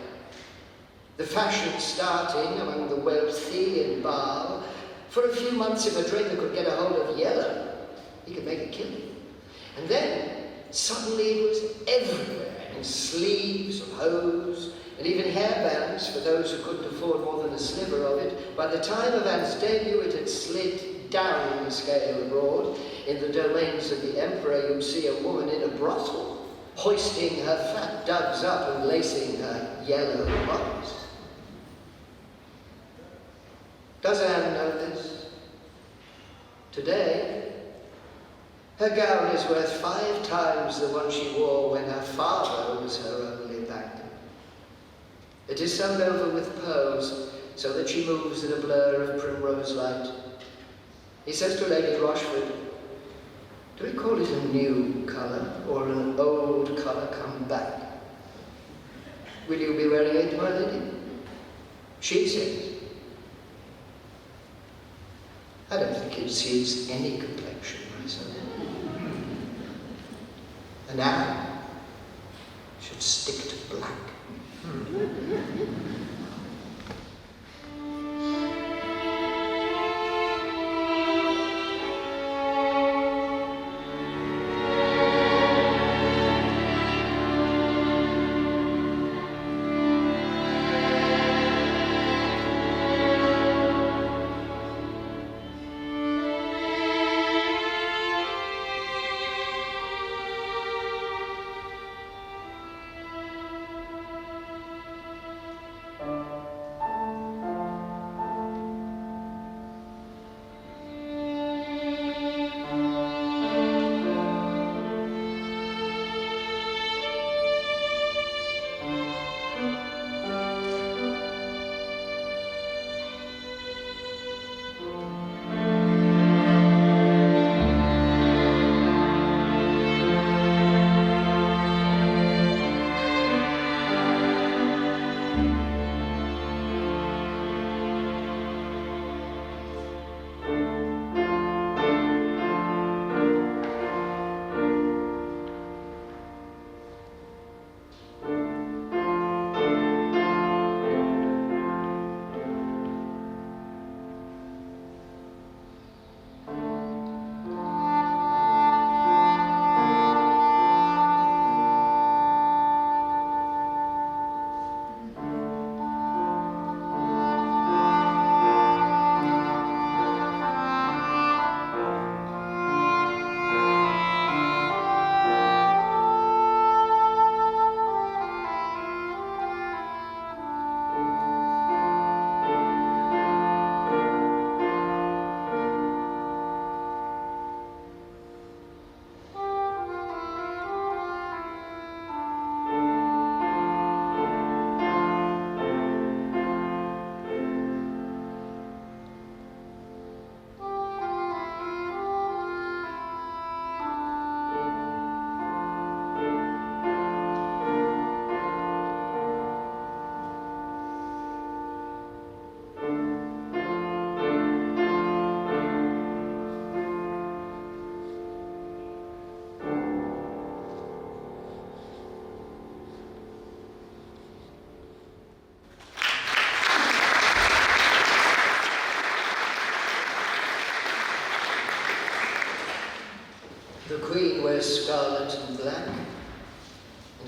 The fashion starting among the wealthy in Basle. For a few months, if a draper could get a hold of yellow, he could make a killing. And then, suddenly it was everywhere, in sleeves and hose, and even hairbands for those who couldn't afford more than a sliver of it. By the time of Anne's debut, it had slid down the scale abroad. In the domains of the emperor, you'd see a woman in a brothel, hoisting her fat dugs up and lacing her yellow bodice. Does Anne know this? Today, her gown is worth 5 times the one she wore when her father was her only banker. It is sewn over with pearls so that she moves in a blur of primrose light. He says to Lady Rochford, "Do we call it a new colour or an old colour come back? Will you be wearing it, my lady?" She says, "I don't think it suits any complexion, myself. And Anne should stick to black."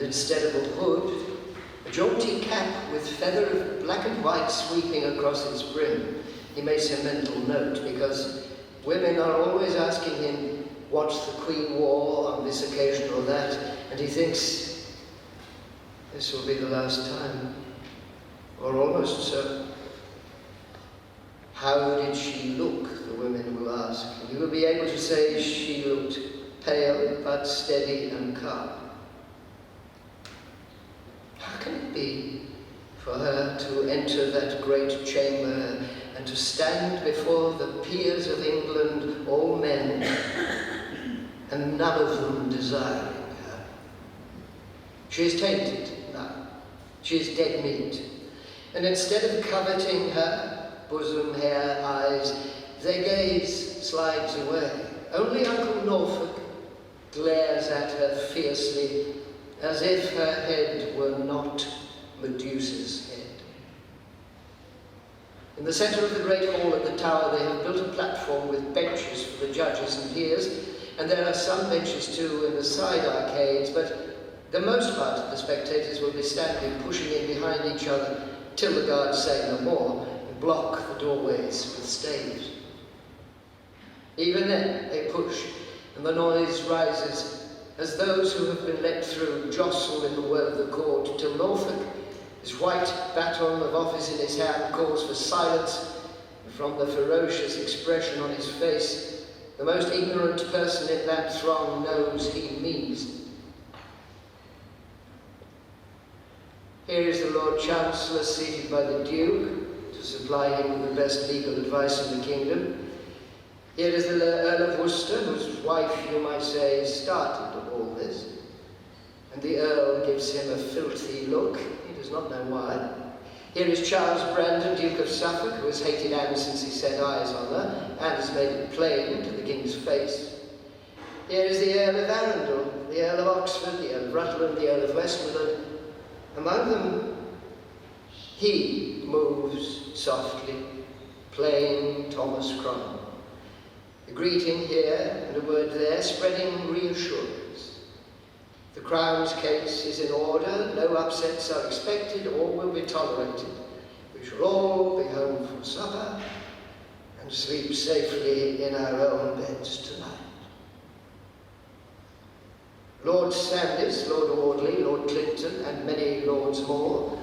instead of a hood, a jaunty cap with feather of black and white sweeping across its brim. He makes a mental note because women are always asking him what the Queen wore on this occasion or that, and he thinks, this will be the last time, or almost so. How did she look, the women will ask, and he will be able to say she looked pale but steady and calm. How can it be for her to enter that great chamber and to stand before the peers of England, all men, and none of them desiring her? She is tainted now. She is dead meat. And instead of coveting her bosom, hair, eyes, their gaze slides away. Only Uncle Norfolk glares at her fiercely, as if her head were not Medusa's head. In the centre of the great hall at the Tower, they have built a platform with benches for the judges and peers, and there are some benches too in the side arcades, but the most part of the spectators will be standing, pushing in behind each other, till the guards say no more, and block the doorways with staves. Even then, they push, and the noise rises as those who have been let through jostle in the well of the court, till Norfolk, his white baton of office in his hand, calls for silence, and from the ferocious expression on his face, the most ignorant person in that throng knows he means. Here is the Lord Chancellor seated by the Duke to supply him with the best legal advice in the kingdom. Here is the Earl of Worcester, whose wife, you might say, started all this. And the Earl gives him a filthy look. He does not know why. Here is Charles Brandon, Duke of Suffolk, who has hated Anne since he set eyes on her, and has made it plain to the King's face. Here is the Earl of Arundel, the Earl of Oxford, the Earl of Rutland, the Earl of Westmoreland. Among them, he moves softly, plain Thomas Cromwell. A greeting here and a word there, spreading reassurance. The Crown's case is in order, no upsets are expected, all will be tolerated. We shall all be home from supper and sleep safely in our own beds tonight. Lord Sandys, Lord Audley, Lord Clinton, and many lords more,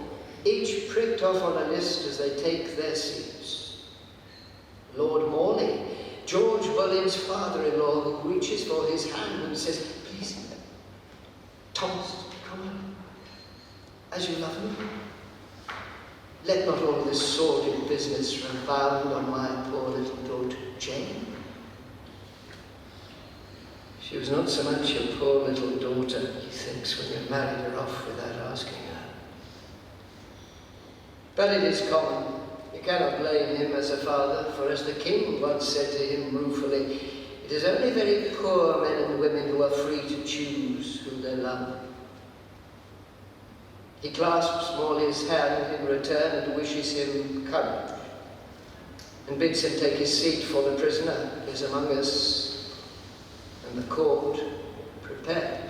each pricked off on a list as they take their seats. Lord Morley, George Boleyn's father-in-law, who reaches for his hand and says, "Please, Thomas, come on, as you love me. Let not all this sordid business run bound on my poor little daughter Jane." She was not so much a poor little daughter, he thinks, when you married her off without asking her. But it is common. You cannot blame him as a father, for as the king once said to him ruefully, it is only very poor men and women who are free to choose who they love. He clasps Morley's hand in return and wishes him courage, and bids him take his seat, for the prisoner is among us, and the court prepared.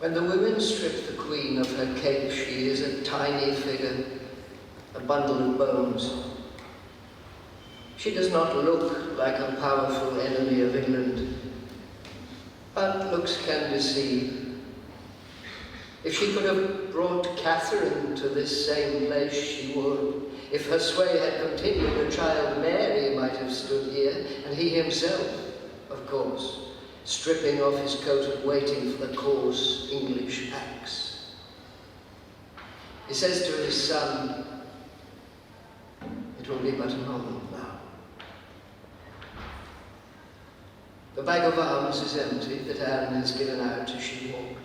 When the women strip the queen of her cape, she is a tiny figure, a bundle of bones. She does not look like a powerful enemy of England, but looks can deceive. If she could have brought Catherine to this same place, she would. If her sway had continued, the child Mary might have stood here, and he himself, of course, stripping off his coat and waiting for the coarse English axe. He says to his son, "It will be but a moment now." The bag of arms is empty that Anne has given out as she walked.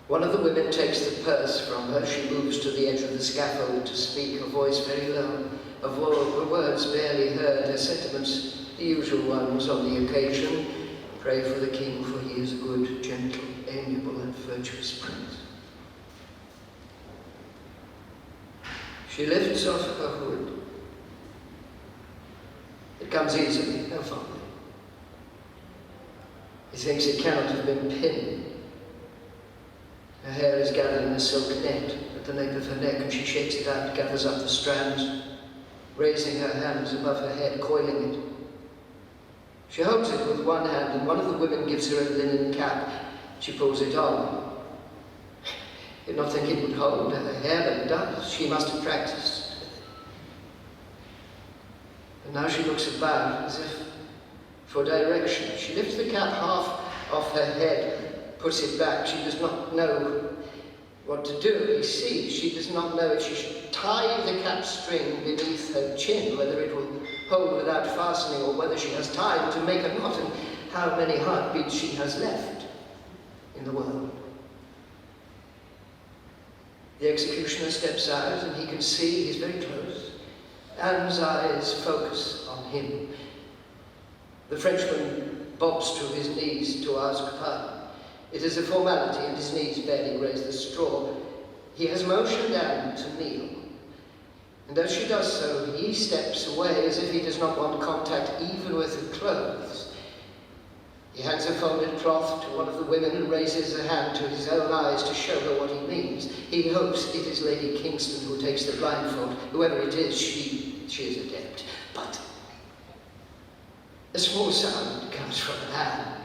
One of the women takes the purse from her. She moves to the edge of the scaffold to speak, her voice very low, her words barely heard, her sentiments the usual ones on the occasion. Pray for the king, for he is a good, gentle, amiable and virtuous prince. She lifts off her hood. It comes easily, no fumbling. He thinks it cannot have been pinned. Her hair is gathered in a silk net at the nape of her neck, and she shakes it out, gathers up the strands, raising her hands above her head, coiling it. She holds it with one hand, and one of the women gives her a linen cap. She pulls it on. You'd not think it would hold her hair, but it does. She must have practiced. And now she looks about as if for direction. She lifts the cap half off her head, puts it back. She does not know what to do. He sees. She does not know if she should tie the cap string beneath her chin, whether it will hold without fastening, or whether she has time to make a knot, and how many heartbeats she has left in the world. The executioner steps out, and he can see he's very close. Anne's eyes focus on him. The Frenchman bobs to his knees to ask pardon. It is a formality, and his knees barely graze the straw. He has motioned Anne to kneel, and as she does so, he steps away as if he does not want contact even with her clothes. He hands a folded cloth to one of the women and raises a hand to his own eyes to show her what he means. He hopes it is Lady Kingston who takes the blindfold. Whoever it is, she is adept. But a small sound comes from Anne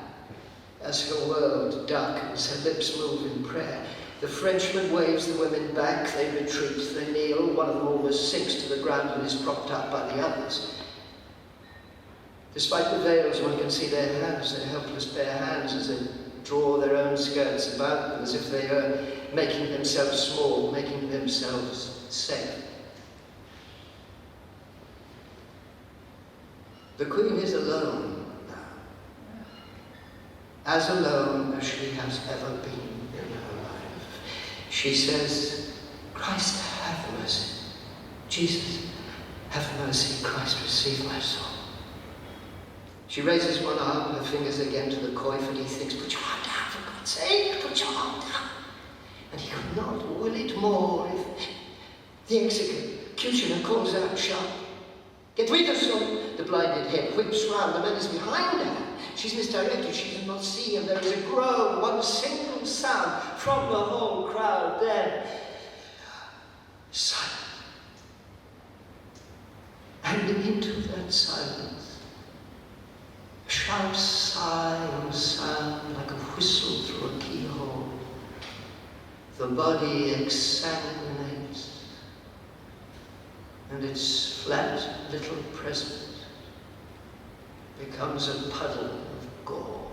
as her world darkens, her lips move in prayer. The Frenchman waves the women back, they retreat, they kneel. One of them almost sinks to the ground and is propped up by the others. Despite the veils, one can see their hands, their helpless bare hands, as they draw their own skirts about them, as if they are making themselves small, making themselves safe. The Queen is alone now, as alone as she has ever been in her life. She says, "Christ, have mercy. Jesus, have mercy. Christ, receive my soul." She raises one arm, her fingers again to the coif, and he thinks, "Put your arm down, for God's sake, put your arm down." And he could not will it more if the executioner calls out sharp, "Get rid of son!" The blinded head whips round, the man is behind her. She's misdirected, she does not see him. There is a groan, one single sound from the whole crowd. Then silence. And into that silence, a sharp sigh and sound like a whistle through a keyhole. The body exsanguinates, and its flat little presence becomes a puddle of gore.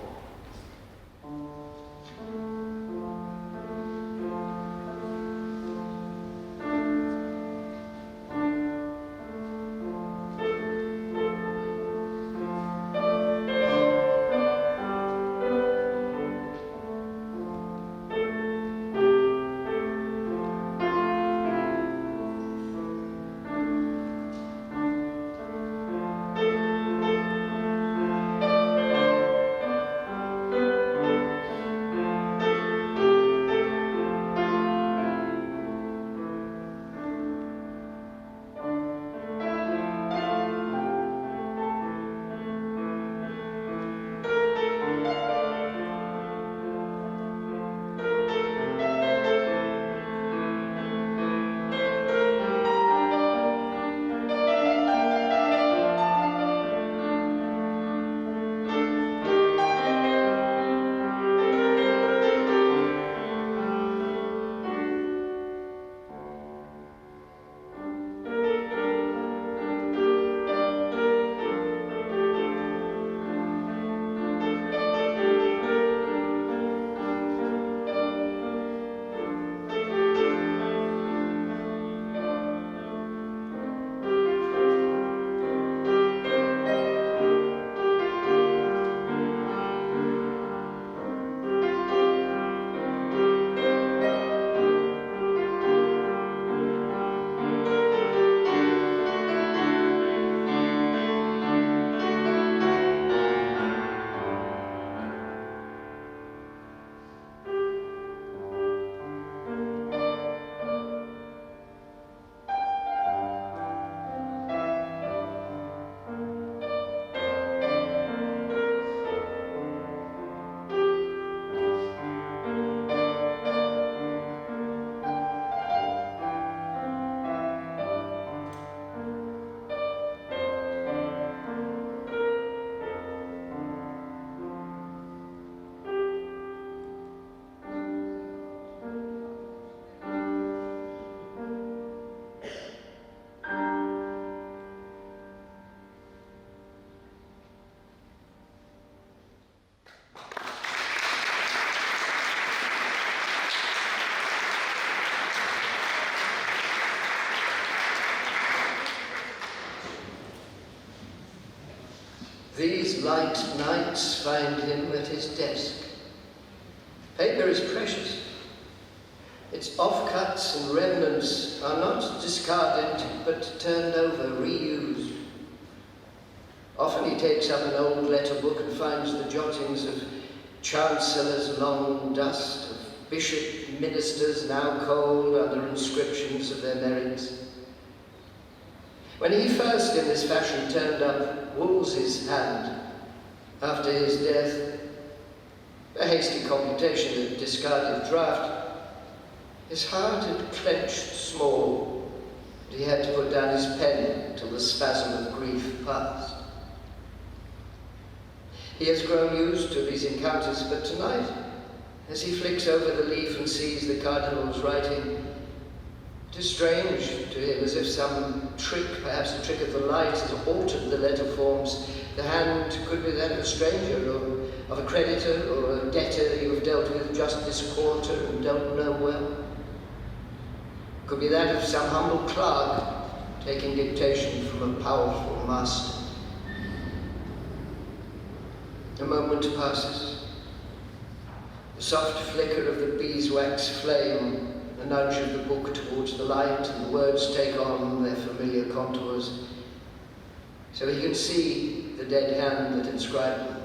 These light nights find him at his desk. Paper is precious. Its offcuts and remnants are not discarded, but turned over, reused. Often he takes up an old letter book and finds the jottings of chancellors long dust, of bishop ministers now cold under inscriptions of their merits. When he first in this fashion turned up Wolsey's hand after his death, a hasty computation, a discarded draft, his heart had clenched small, and he had to put down his pen till the spasm of grief passed. He has grown used to these encounters, but tonight, as he flicks over the leaf and sees the Cardinal's writing, it is strange to him, as if some trick, perhaps a trick of the light, has altered the letter forms. The hand could be that of a stranger, or of a creditor, or a debtor you have dealt with just this quarter and don't know well. Could be that of some humble clerk taking dictation from a powerful master. A moment passes. The soft flicker of the beeswax flame, a nudge of the book towards the light, and the words take on their familiar contours, so he can see the dead hand that inscribed them.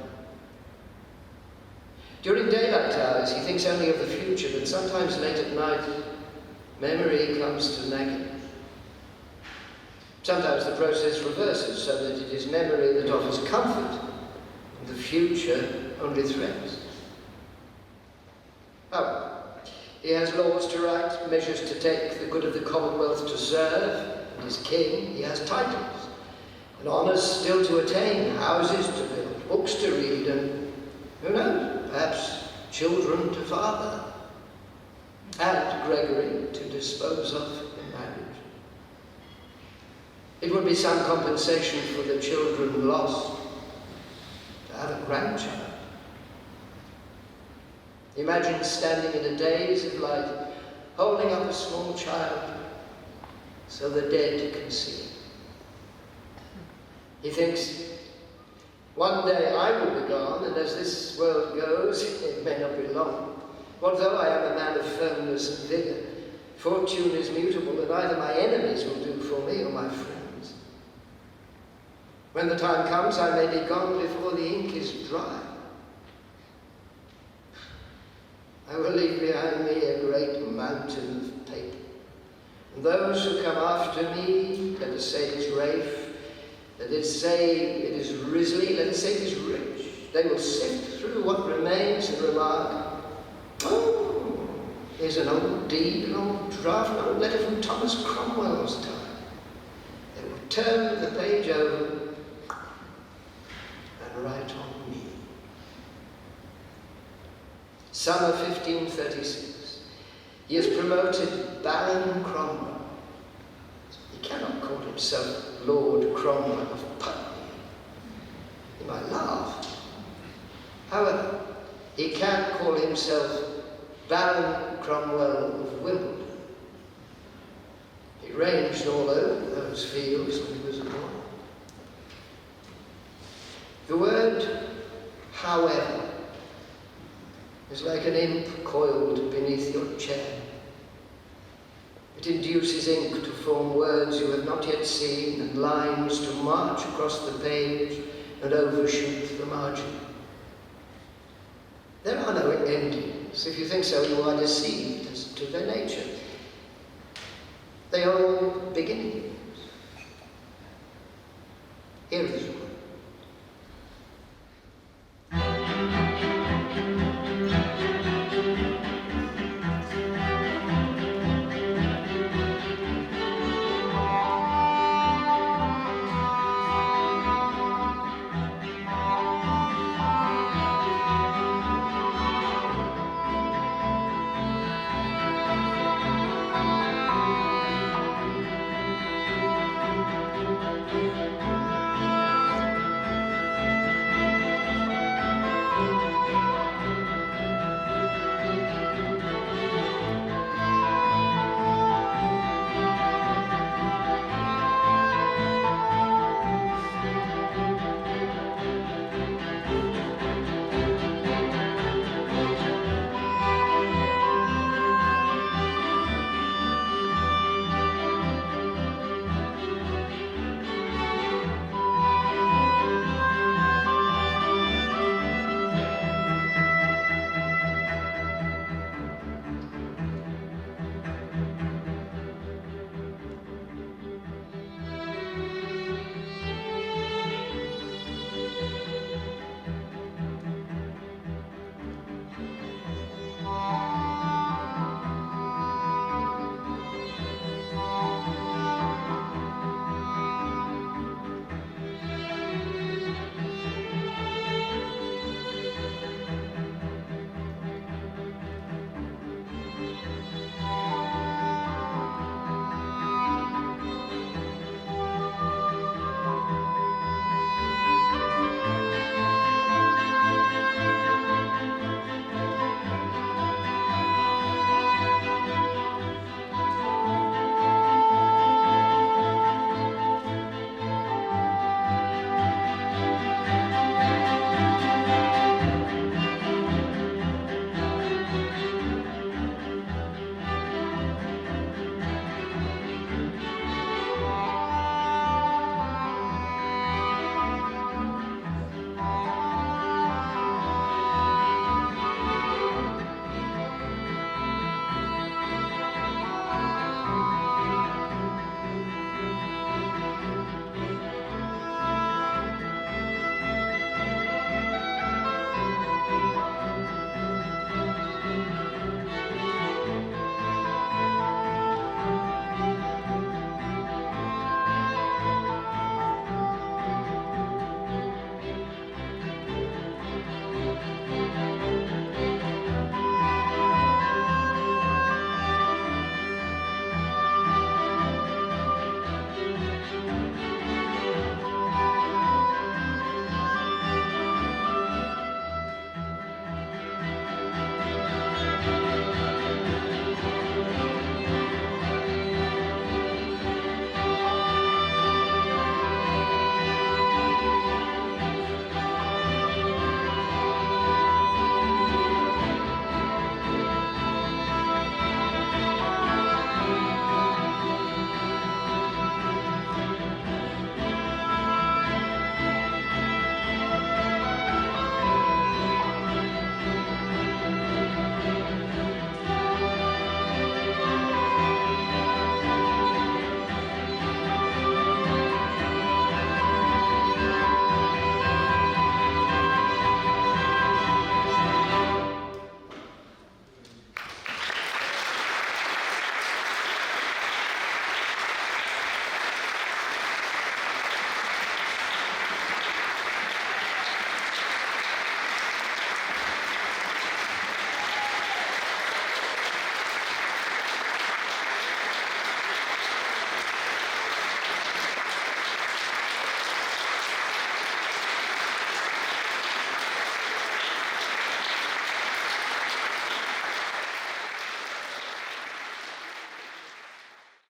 During daylight hours, he thinks only of the future, but sometimes late at night, memory comes to nag him. Sometimes the process reverses, so that it is memory that offers comfort, and the future only threats. However, he has laws to write, measures to take, the good of the Commonwealth to serve, and is king. He has titles, and honours still to attain, houses to build, books to read, and, who knows, perhaps children to father, and Gregory to dispose of in marriage. It would be some compensation for the children lost to have a grandchild. Imagine standing in a daze of light, holding up a small child so the dead can see. He thinks, one day I will be gone, and as this world goes, it may not be long. What though I am a man of firmness and vigour, fortune is mutable, and either my enemies will do for me or my friends. When the time comes, I may be gone before the ink is dry. I will leave behind me a great mountain of paper, and those who come after me, let us say it is Rafe, let us say it is Risley, let us say it is Rich, they will sift through what remains and remark, oh, here's an old deed, an old draft, an old letter from Thomas Cromwell's time. They will turn the page over and write on me. Summer 1536. He is promoted Baron Cromwell. He cannot call himself Lord Cromwell of Putney. He might laugh. However, he can call himself Baron Cromwell of Wimbledon. He ranged all over those fields when he was a boy. The word, however, is like an imp coiled beneath your chair. It induces ink to form words you have not yet seen, and lines to march across the page and overshoot the margin. There are no endings. If you think so, you are deceived as to their nature. They are all beginnings.